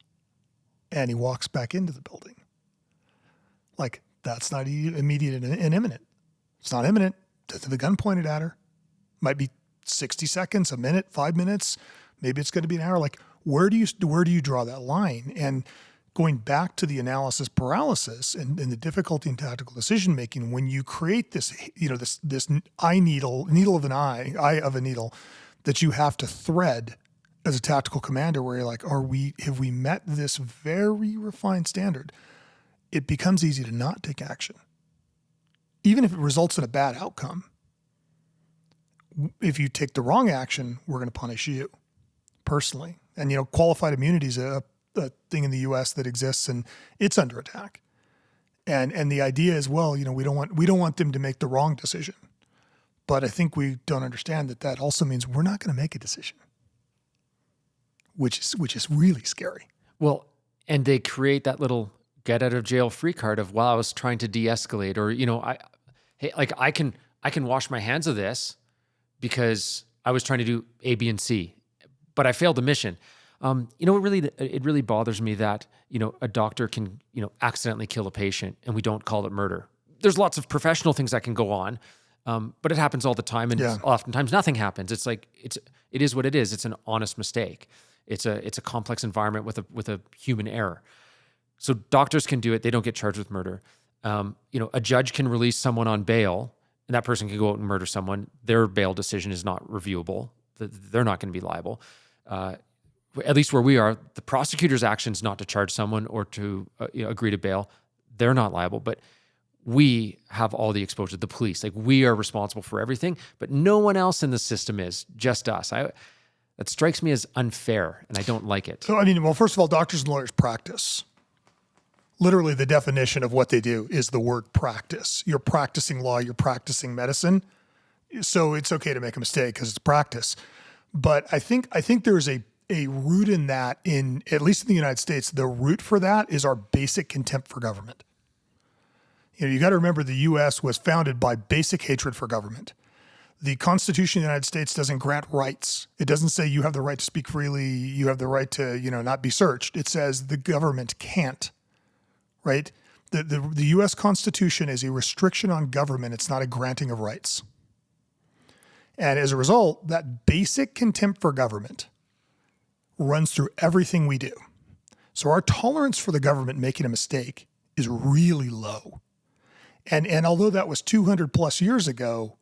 and he walks back into the building? Like, that's not immediate and imminent. It's not imminent. The gun pointed at her. Might be 60 seconds, a minute, 5 minutes. Maybe it's going to be an hour. Like, where do you draw that line? And going back to the analysis paralysis and the difficulty in tactical decision making, when you create this, this needle of an eye of a needle that you have to thread as a tactical commander, where you're like, have we met this very refined standard? It becomes easy to not take action. Even if it results in a bad outcome, if you take the wrong action, we're going to punish you personally. And, qualified immunity is a thing in the U.S. that exists, and it's under attack. And the idea is, well, we don't want them to make the wrong decision. But I think we don't understand that also means we're not going to make a decision, which is really scary. Well, and they create that little get out of jail free card of, well, I was trying to de-escalate, or I can wash my hands of this because I was trying to do A, B, and C, but I failed the mission. It really bothers me that, a doctor can, accidentally kill a patient and we don't call it murder. There's lots of professional things that can go on, but it happens all the time, and oftentimes nothing happens. It's like, it is what it is. It's an honest mistake. It's a complex environment with a human error. So doctors can do it. They don't get charged with murder. A judge can release someone on bail, and that person can go out and murder someone. Their bail decision is not reviewable. They're not going to be liable. At least where we are, the prosecutor's action is not to charge someone or to agree to bail. They're not liable, but we have all the exposure. The police, we are responsible for everything, but no one else in the system is, just us. That strikes me as unfair, and I don't like it. So, first of all, doctors and lawyers practice. Literally, the definition of what they do is the word practice. You're practicing law, you're practicing medicine. So it's okay to make a mistake because it's practice. But I think there's a root in that, at least in the United States, the root for that is our basic contempt for government. You got to remember the U.S. was founded by basic hatred for government. The Constitution of the United States doesn't grant rights. It doesn't say you have the right to speak freely, you have the right to, not be searched. It says the government can't, right? The U.S. Constitution is a restriction on government. It's not a granting of rights. And as a result, that basic contempt for government runs through everything we do. So our tolerance for the government making a mistake is really low. And although that was 200 plus years ago,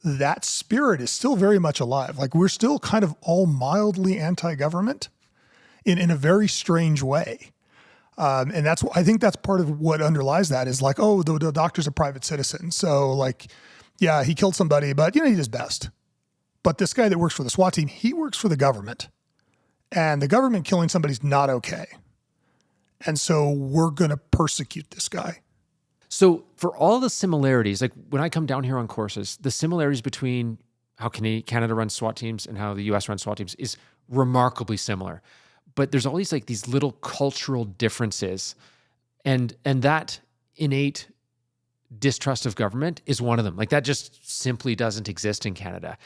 that spirit is still very much alive. We're still kind of all mildly anti-government in a very strange way. And I think that's part of what underlies that is the doctor's a private citizen. So he killed somebody, but he did his best. But this guy that works for the SWAT team, he works for the government. And the government killing somebody's not okay. And so we're going to persecute this guy. So for all the similarities, when I come down here on courses, the similarities between how Canada runs SWAT teams and how the US runs SWAT teams is remarkably similar. But there's always these little cultural differences. And that innate distrust of government is one of them. That just simply doesn't exist in Canada.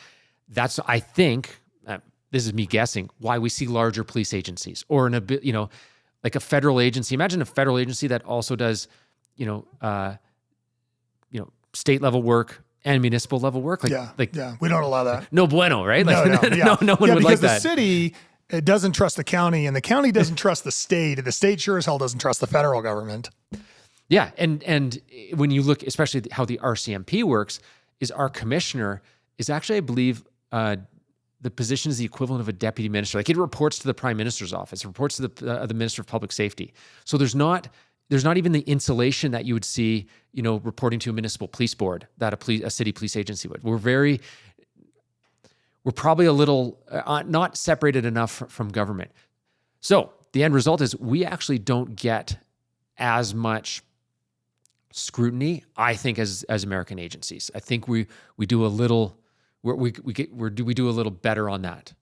That's, I think, this is me guessing, why we see larger police agencies or a federal agency. Imagine a federal agency that also does state level work and municipal level work. We don't allow that. No bueno, right? No one would like that. Because the city, it doesn't trust the county, and the county doesn't trust the state, and the state sure as hell doesn't trust the federal government. Yeah, and when you look, especially how the RCMP works, is our commissioner is actually, I believe, the position is the equivalent of a deputy minister. It reports to the Prime Minister's office, it reports to the Minister of Public Safety. So there's not even the insulation that you would see, reporting to a municipal police board that a city police agency would. We're probably a little not separated enough from government. So the end result is we actually don't get as much scrutiny, I think, as American agencies. I think we do a little we do a little better on that.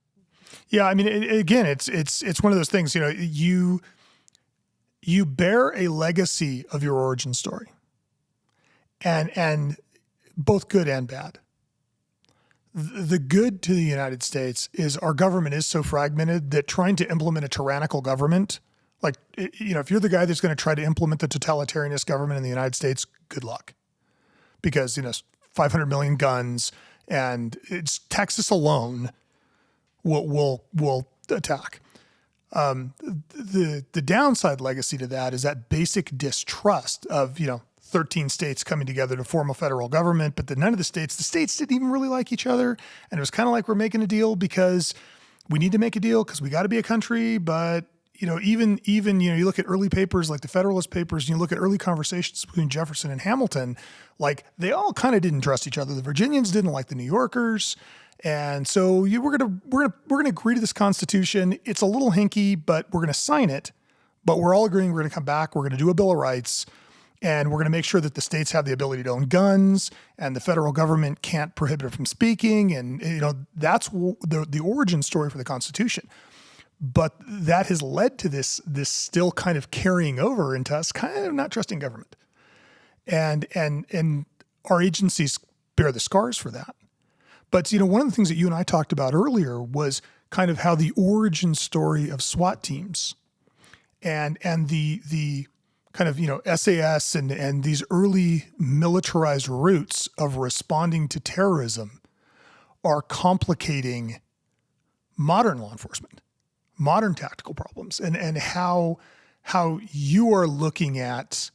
Yeah, again, it's one of those things. You bear a legacy of your origin story, and both good and bad. The good to the United States is our government is so fragmented that trying to implement a tyrannical government, if you're the guy that's going to try to implement the totalitarianist government in the United States, good luck, because 500 million guns, and it's Texas alone will attack. The downside legacy to that is that basic distrust of 13 states coming together to form a federal government, but none of the states didn't even really like each other, and it was kind of like we're making a deal because we need to make a deal because we got to be a country. But even you look at early papers like the Federalist Papers, and you look at early conversations between Jefferson and Hamilton, they all kind of didn't trust each other. The Virginians didn't like the New Yorkers. And so we're gonna agree to this Constitution. It's a little hinky, but we're gonna sign it. but we're all agreeing we're going to come back, we're going to do a Bill of Rights, and we're going to make sure that the states have the ability to own guns, and the federal government can't prohibit it from speaking. And, that's the origin story for the Constitution. But that has led to this still kind of carrying over into us kind of not trusting government. And our agencies bear the scars for that. But, one of the things that you and I talked about earlier was kind of how the origin story of SWAT teams and the kind of, SAS and these early militarized routes of responding to terrorism are complicating modern law enforcement, modern tactical problems, and how you are looking at,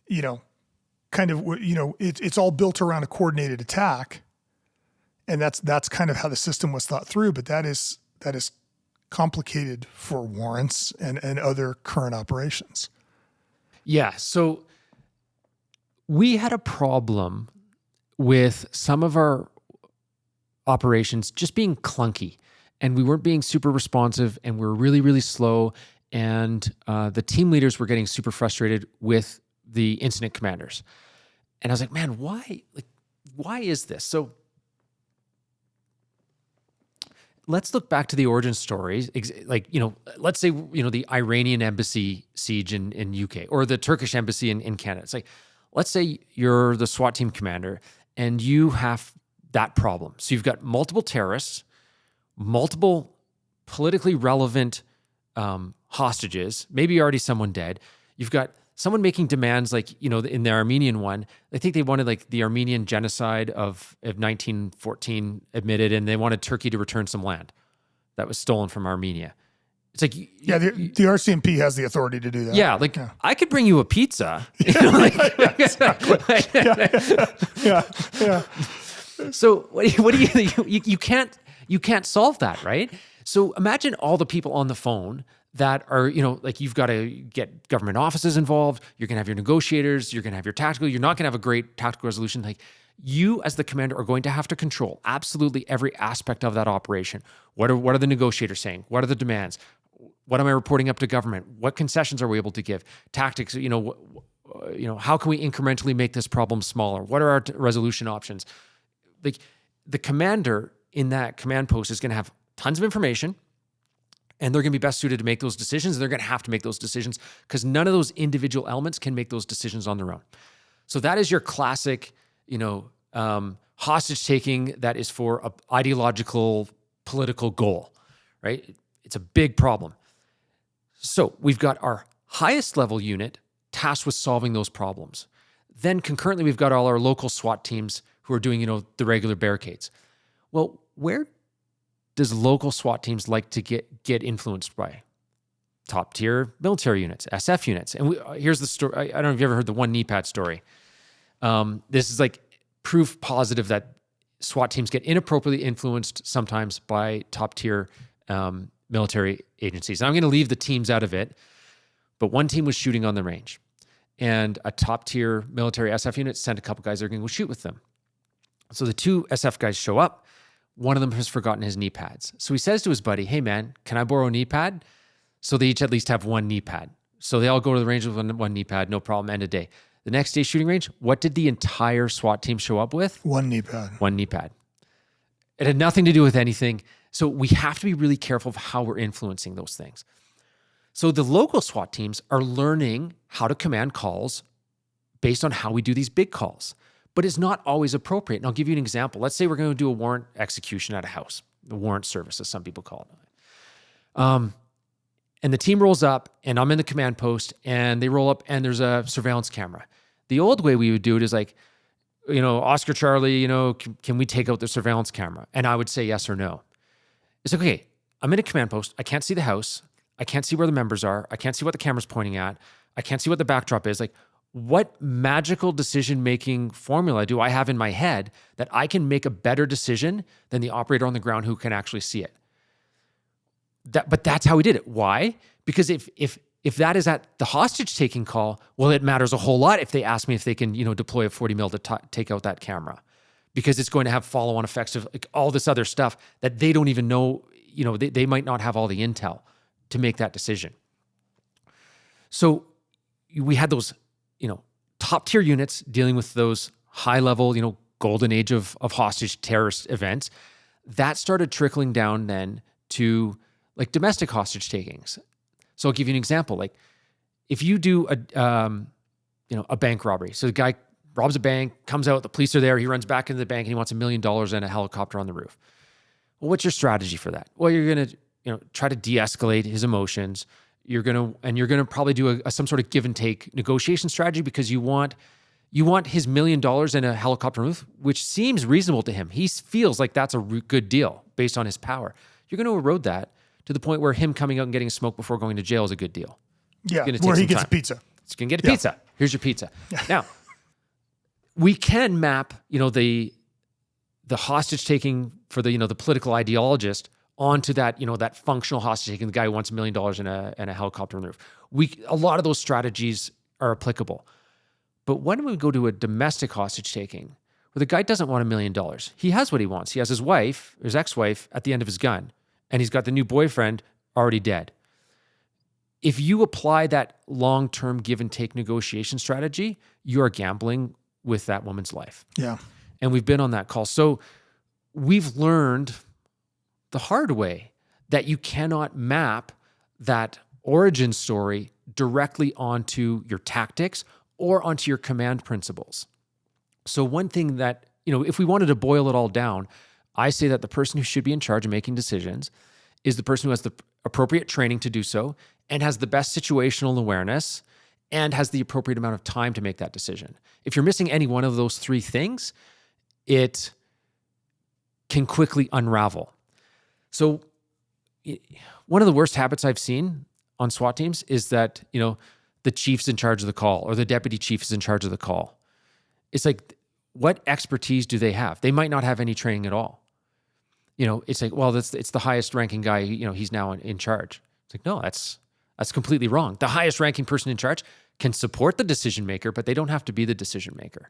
kind of, it's all built around a coordinated attack. And that's kind of how the system was thought through, but that is complicated for warrants and other current operations. Yeah. So we had a problem with some of our operations just being clunky, and we weren't being super responsive, and we were really, really slow. And the team leaders were getting super frustrated with the incident commanders. And I was like, man, why is this? So let's look back to the origin stories. Let's say, the Iranian embassy siege in UK, or the Turkish embassy in Canada. It's like, let's say you're the SWAT team commander and you have that problem. So you've got multiple terrorists, multiple politically relevant hostages, maybe already someone dead. You've got someone making demands like, in the Armenian one, I think they wanted like the Armenian genocide of 1914 admitted, and they wanted Turkey to return some land that was stolen from Armenia. It's like, the RCMP has the authority to do that. Yeah, I could bring you a pizza. Yeah. So what do you can't solve that, right? So imagine all the people on the phone that are, you've got to get government offices involved. You're going to have your negotiators. You're going to have your tactical. You're not going to have a great tactical resolution. Like, you as the commander are going to have to control absolutely every aspect of that operation. What are the negotiators saying? What are the demands? What am I reporting up to government? What concessions are we able to give? Tactics, how can we incrementally make this problem smaller? What are our resolution options? Like, the commander in that command post is going to have tons of information, and they're going to be best suited to make those decisions. And they're going to have to make those decisions because none of those individual elements can make those decisions on their own. So that is your classic, hostage taking that is for an ideological, political goal, right? It's a big problem. So we've got our highest level unit tasked with solving those problems. Then concurrently, we've got all our local SWAT teams who are doing, the regular barricades. Well, where does local SWAT teams like to get influenced by? Top tier military units, SF units. And here's the story. I don't know if you ever heard the one knee pad story. This is like proof positive that SWAT teams get inappropriately influenced sometimes by top tier military agencies. Now, I'm going to leave the teams out of it, but one team was shooting on the range, and a top tier military SF unit sent a couple guys that are going to go shoot with them. So the two SF guys show up. One of them has forgotten his knee pads. So he says to his buddy, hey man, can I borrow a knee pad? So they each at least have one knee pad. So they all go to the range with one knee pad, no problem, end of day. The next day shooting range, what did the entire SWAT team show up with? One knee pad. One knee pad. It had nothing to do with anything. So we have to be really careful of how we're influencing those things. So the local SWAT teams are learning how to command calls based on how we do these big calls. But it's not always appropriate. And I'll give you an example. Let's say we're going to do a warrant execution at a house, the warrant service, as some people call it. And the team rolls up, and I'm in the command post, and they roll up, and there's a surveillance camera. The old way we would do it is like, Oscar Charlie, can we take out the surveillance camera? And I would say yes or no. It's like, okay, I'm in a command post. I can't see the house. I can't see where the members are. I can't see what the camera's pointing at. I can't see what the backdrop is. Like, what magical decision-making formula do I have in my head that I can make a better decision than the operator on the ground who can actually see it? But that's how we did it. Why? Because if that is at the hostage-taking call, well, it matters a whole lot if they ask me if they can, deploy a 40 mil to take out that camera, because it's going to have follow-on effects of like all this other stuff that they don't even know. They might not have all the intel to make that decision. So we had those, top tier units dealing with those high level, golden age of hostage terrorist events. That started trickling down then to like domestic hostage takings. So I'll give you an example. Like if you do a bank robbery. So the guy robs a bank, comes out, the police are there, he runs back into the bank and he wants $1 million and a helicopter on the roof. Well, what's your strategy for that? Well, you're going to, try to de-escalate his emotions. You're going to probably do some sort of give and take negotiation strategy because you want his $1 million and a helicopter roof, which seems reasonable to him. He feels like that's a good deal based on his power. You're going to erode that to the point where him coming out and getting a smoke before going to jail is a good deal. Yeah, where he gets a pizza. It's going to get a pizza. Here's your pizza. Now, we can map, the hostage taking for the political ideologist onto that, that functional hostage taking, the guy who wants $1 million and a helicopter on the roof. A lot of those strategies are applicable. But when we go to a domestic hostage taking, where the guy doesn't want $1 million, he has what he wants. He has his wife, his ex-wife, at the end of his gun, and he's got the new boyfriend already dead. If you apply that long-term give and take negotiation strategy, you are gambling with that woman's life. Yeah. And we've been on that call. So we've learned the hard way that you cannot map that origin story directly onto your tactics or onto your command principles. So one thing that, if we wanted to boil it all down, I say that the person who should be in charge of making decisions is the person who has the appropriate training to do so and has the best situational awareness and has the appropriate amount of time to make that decision. If you're missing any one of those three things, it can quickly unravel. So one of the worst habits I've seen on SWAT teams is that, the chief's in charge of the call or the deputy chief is in charge of the call. It's like, what expertise do they have? They might not have any training at all. It's like, well, it's the highest ranking guy, he's now in charge. It's like, no, that's completely wrong. The highest ranking person in charge can support the decision maker, but they don't have to be the decision maker.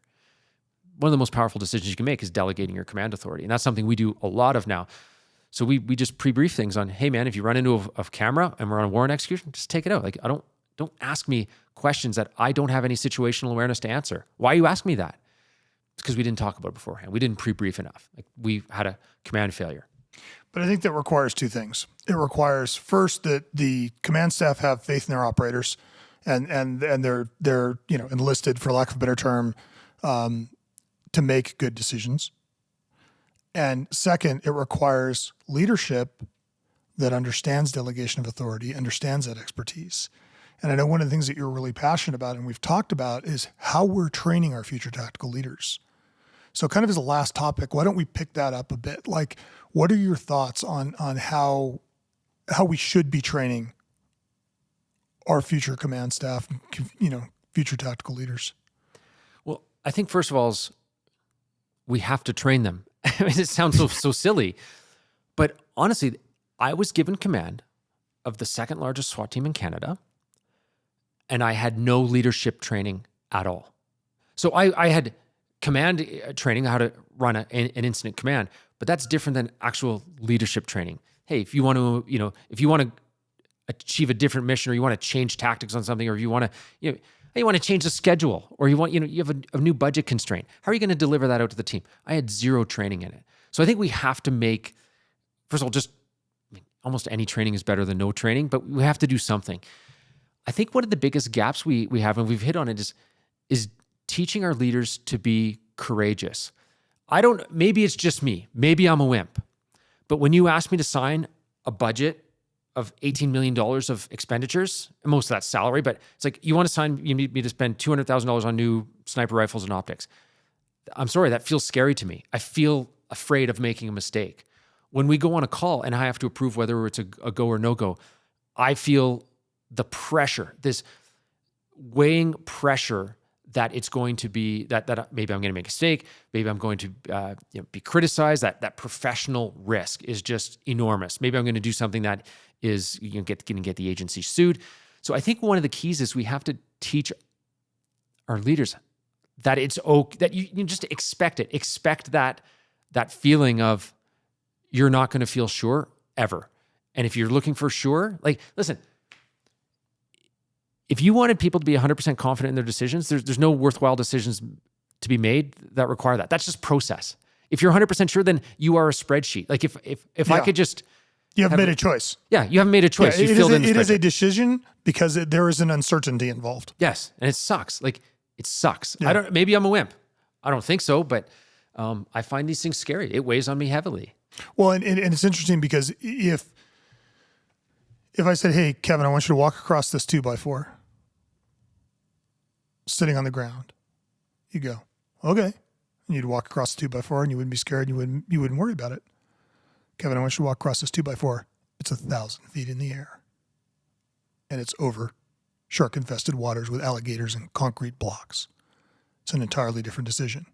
One of the most powerful decisions you can make is delegating your command authority. And that's something we do a lot of now. So we just pre-brief things on, hey man, if you run into a camera and we're on a warrant execution, just take it out. Like, don't ask me questions that I don't have any situational awareness to answer. Why you ask me that? It's because we didn't talk about it beforehand. We didn't pre-brief enough. Like, we had a command failure. But I think that requires two things. It requires first that the command staff have faith in their operators and they're enlisted, for lack of a better term, to make good decisions. And second, it requires leadership that understands delegation of authority, understands that expertise. And I know one of the things that you're really passionate about and we've talked about is how we're training our future tactical leaders. So kind of as a last topic, why don't we pick that up a bit? Like, what are your thoughts on how we should be training our future command staff, future tactical leaders? Well, I think first of all is we have to train them. I mean, it sounds so silly, but honestly, I was given command of the second largest SWAT team in Canada, and I had no leadership training at all. So I had command training, how to run an incident command, but that's different than actual leadership training. Hey, if you want to achieve a different mission, or you want to change tactics on something, or if you want to, you want to change the schedule, or you have a new budget constraint, how are you going to deliver that out to the team? I had zero training in it. So I think we have to make, first of all, almost any training is better than no training, but we have to do something. I think one of the biggest gaps we have, and we've hit on it, is teaching our leaders to be courageous. Maybe it's just me. Maybe I'm a wimp. But when you ask me to sign a budget of $18 million of expenditures, and most of that's salary, but it's like, you need me to spend $200,000 on new sniper rifles and optics. I'm sorry, that feels scary to me. I feel afraid of making a mistake. When we go on a call and I have to approve whether it's a go or no go, I feel the pressure, this weighing pressure that it's going to be, that maybe I'm going to make a mistake, maybe I'm going to be criticized, that professional risk is just enormous. Maybe I'm going to do something that is going to get the agency sued. So I think one of the keys is we have to teach our leaders that it's okay, that you just expect it. Expect that feeling of you're not going to feel sure ever. And if you're looking for sure, like, listen, If you wanted people to be 100% confident in their decisions, there's no worthwhile decisions to be made that require that. That's just process. If you're 100% sure, then you are a spreadsheet. Like if I could just... You haven't made a choice. Yeah, you haven't made a choice. Yeah, you filled in the it is spreadsheet. a decision because there is an uncertainty involved. Yes, and it sucks. Like, it sucks. Yeah. Maybe I'm a wimp. I don't think so, but I find these things scary. It weighs on me heavily. Well, and it's interesting because if I said, hey, Kevin, I want you to walk across this 2x4 sitting on the ground, you go, okay. And you'd walk across the 2x4 and you wouldn't be scared and you wouldn't worry about it. Kevin, I want you to walk across this 2x4. It's 1,000 feet in the air. And it's over shark-infested waters with alligators and concrete blocks. It's an entirely different decision.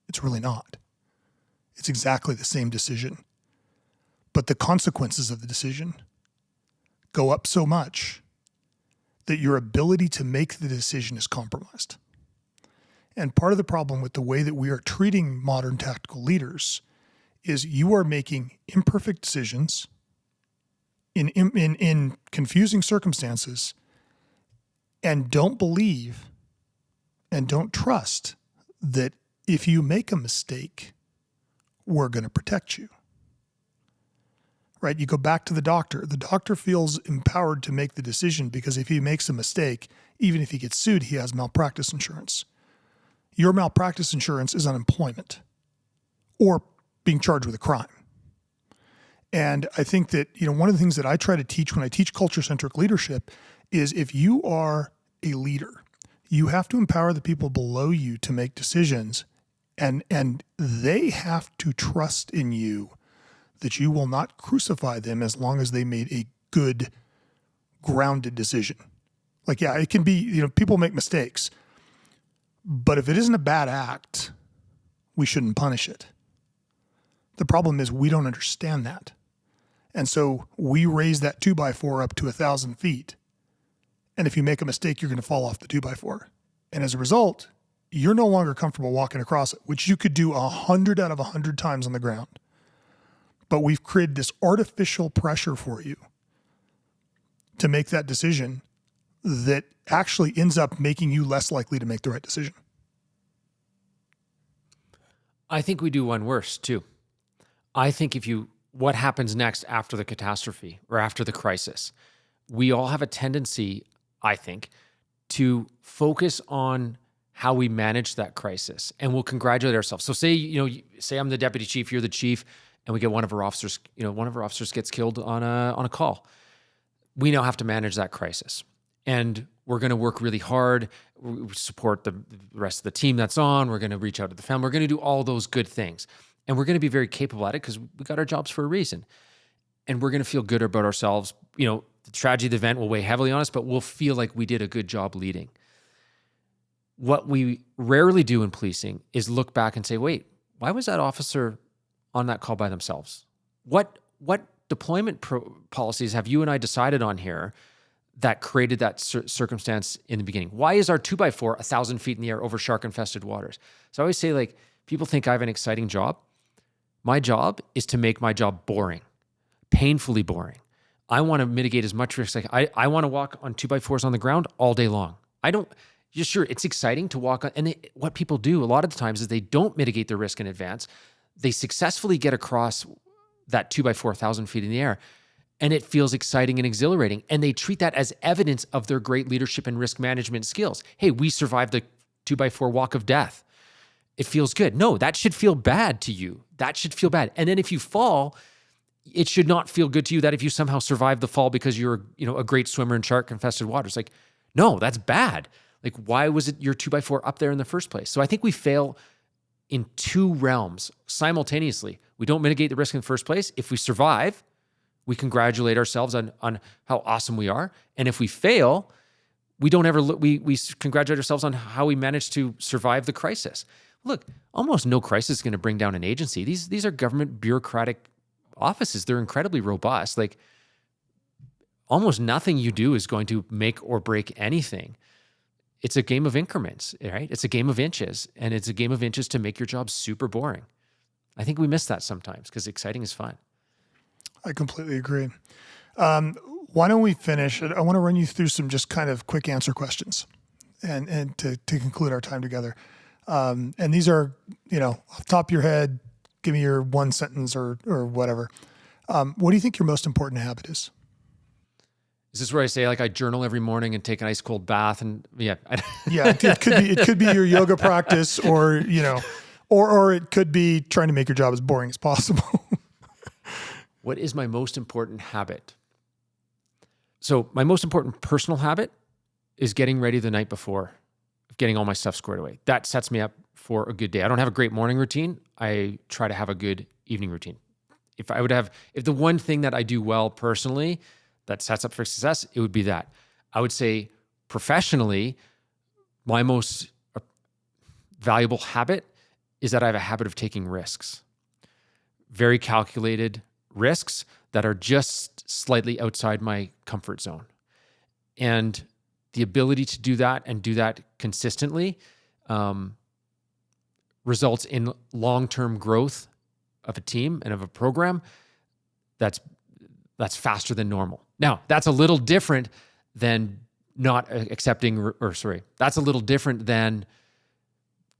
It's really not. It's exactly the same decision. But the consequences of the decision go up so much that your ability to make the decision is compromised. And part of the problem with the way that we are treating modern tactical leaders is you are making imperfect decisions in confusing circumstances and don't believe and don't trust that if you make a mistake, we're going to protect you. Right? You go back to the doctor. The doctor feels empowered to make the decision because if he makes a mistake, even if he gets sued, he has malpractice insurance. Your malpractice insurance is unemployment or being charged with a crime. And I think that, one of the things that I try to teach when I teach culture-centric leadership is if you are a leader, you have to empower the people below you to make decisions, and they have to trust in you that you will not crucify them as long as they made a good, grounded decision. Like, yeah, it can be, people make mistakes, but if it isn't a bad act, we shouldn't punish it. The problem is we don't understand that. And so we raise that 2x4 up to 1,000 feet. And if you make a mistake, you're going to fall off the 2x4. And as a result, you're no longer comfortable walking across it, which you could do 100 out of 100 times on the ground. But we've created this artificial pressure for you to make that decision that actually ends up making you less likely to make the right decision. I think we do one worse too. I think what happens next after the catastrophe or after the crisis, we all have a tendency, I think, to focus on how we manage that crisis, and we'll congratulate ourselves. So say I'm the deputy chief, you're the chief, and we get one of our officers gets killed on a call. We now have to manage that crisis, and we're going to work really hard. We support the rest of the team that's on. We're going to reach out to the family. We're going to do all those good things, and we're going to be very capable at it because we got our jobs for a reason, and we're going to feel good about ourselves. The tragedy of the event will weigh heavily on us, but we'll feel like we did a good job leading. What we rarely do in policing is look back and say, wait, why was that officer on that call by themselves? What deployment policies have you and I decided on here that created that circumstance in the beginning? Why is our 2x4 1,000 feet in the air over shark-infested waters? So I always say, people think I have an exciting job. My job is to make my job boring, painfully boring. I want to mitigate as much risk. I want to walk on 2x4s on the ground all day long. Sure, it's exciting to walk on. And what people do a lot of the times is they don't mitigate their risk in advance. They successfully get across that 2x4 1,000 feet in the air, and it feels exciting and exhilarating. And they treat that as evidence of their great leadership and risk management skills. Hey, we survived the 2x4 walk of death. It feels good. No, that should feel bad to you. That should feel bad. And then if you fall, it should not feel good to you that if you somehow survived the fall because you're a great swimmer in shark-infested waters. No, that's bad. Why was it your 2x4 up there in the first place? So I think we fail in two realms simultaneously. We don't mitigate the risk in the first place. If we survive, we congratulate ourselves on how awesome we are. And if we fail, we don't ever we congratulate ourselves on how we managed to survive the crisis. Look, almost no crisis is going to bring down an agency. These are government bureaucratic offices. They're incredibly robust. Almost nothing you do is going to make or break anything. It's a game of increments, right? It's a game of inches, and it's a game of inches to make your job super boring. I think we miss that sometimes because exciting is fun. I completely agree. Why don't we finish? I want to run you through some just kind of quick answer questions and to conclude our time together. And these are, off the top of your head, give me your one sentence or whatever. What do you think your most important habit is? Is this where I say like I journal every morning and take an ice cold bath and yeah? Yeah, it could be your yoga practice or or it could be trying to make your job as boring as possible. What is my most important habit? So my most important personal habit is getting ready the night before, getting all my stuff squared away. That sets me up for a good day. I don't have a great morning routine. I try to have a good evening routine. If the one thing that I do well personally that sets up for success, it would be that. I would say professionally, my most valuable habit is that I have a habit of taking risks. Very calculated risks that are just slightly outside my comfort zone. And the ability to do that and do that consistently results in long-term growth of a team and of a program that's faster than normal. Now, that's a little different than that's a little different than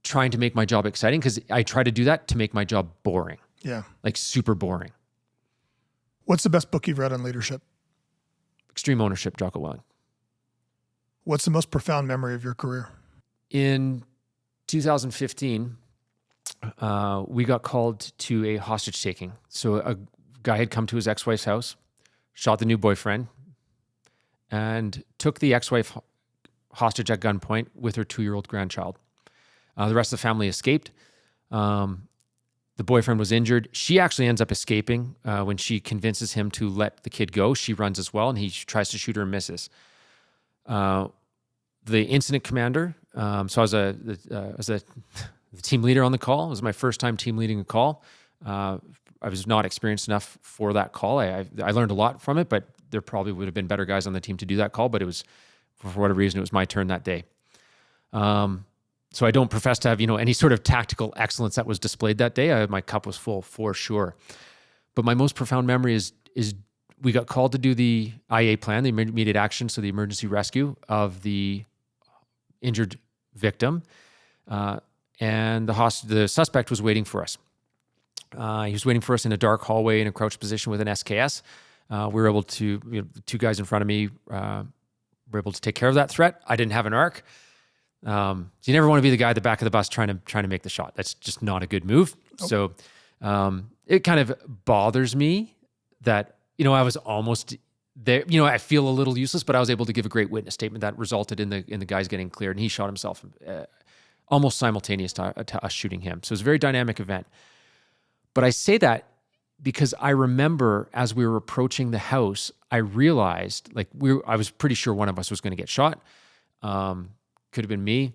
trying to make my job exciting, because I try to do that to make my job boring. Yeah. Like super boring. What's the best book you've read on leadership? Extreme Ownership, Jocko Willink. What's the most profound memory of your career? In 2015, we got called to a hostage taking. So a guy had come to his ex-wife's house, shot the new boyfriend, and took the ex-wife hostage at gunpoint with her 2-year-old grandchild. The rest of the family escaped. The boyfriend was injured. She actually ends up escaping. When she convinces him to let the kid go, she runs as well, and he tries to shoot her and misses. The incident commander, so I was the team leader on the call. It was my first time team leading a call. I was not experienced enough for that call. I learned a lot from it, but there probably would have been better guys on the team to do that call, but it was, for whatever reason, it was my turn that day. So I don't profess to have, any sort of tactical excellence that was displayed that day. My cup was full for sure. But my most profound memory is we got called to do the IA plan, the immediate action, so the emergency rescue of the injured victim. And the suspect was waiting for us. He was waiting for us in a dark hallway in a crouched position with an SKS. We were able to, the two guys in front of me were able to take care of that threat. I didn't have an ARC. So you never want to be the guy at the back of the bus trying to make the shot. That's just not a good move. Nope. So it kind of bothers me that, I was almost there. I feel a little useless, but I was able to give a great witness statement that resulted in the guys getting cleared, and he shot himself almost simultaneous to us shooting him. So it was a very dynamic event. But I say that because I remember as we were approaching the house, I realized I was pretty sure one of us was going to get shot. Could have been me.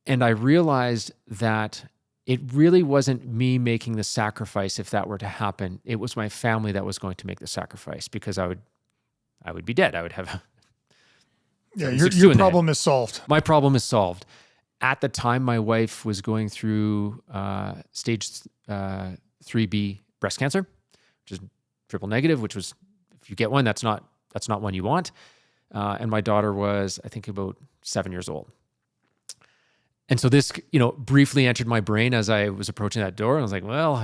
And I realized that it really wasn't me making the sacrifice if that were to happen. It was my family that was going to make the sacrifice, because I would be dead. I would have. Yeah, your problem is solved. My problem is solved. At the time, my wife was going through stage 3B breast cancer, which is triple negative, which was, if you get one, that's not one you want. And my daughter was, I think, about 7 years old. And so this, briefly entered my brain as I was approaching that door. And I was like, well,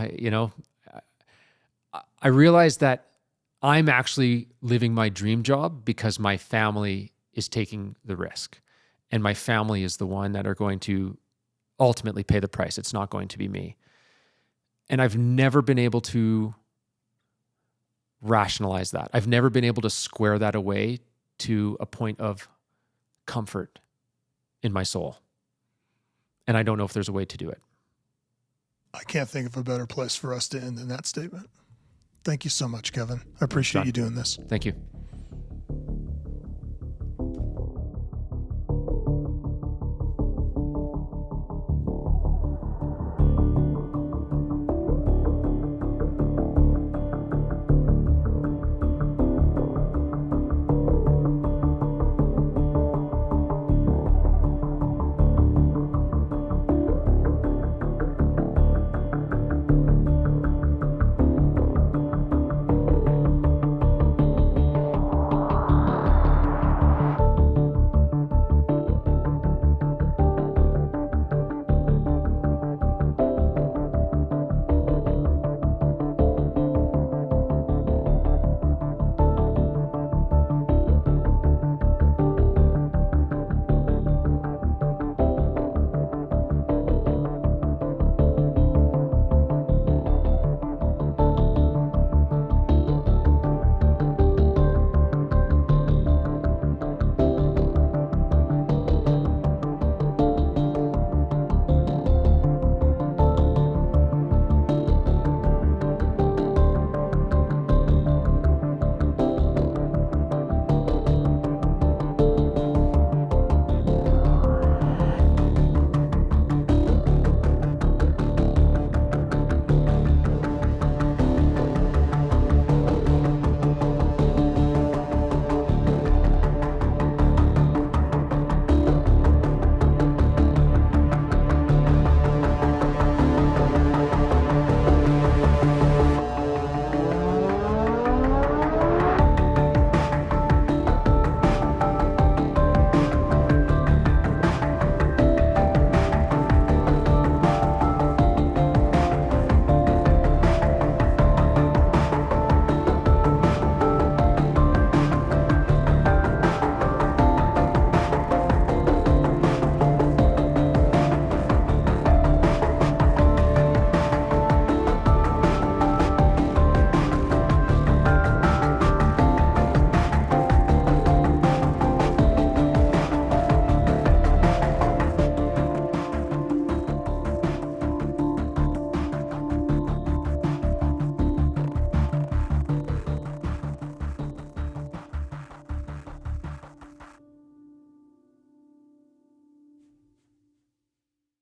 I realized that I'm actually living my dream job because my family is taking the risk. And my family is the one that are going to ultimately pay the price. It's not going to be me. And I've never been able to rationalize that. I've never been able to square that away to a point of comfort in my soul. And I don't know if there's a way to do it. I can't think of a better place for us to end than that statement. Thank you so much, Kevin. I appreciate you doing this. Thank you.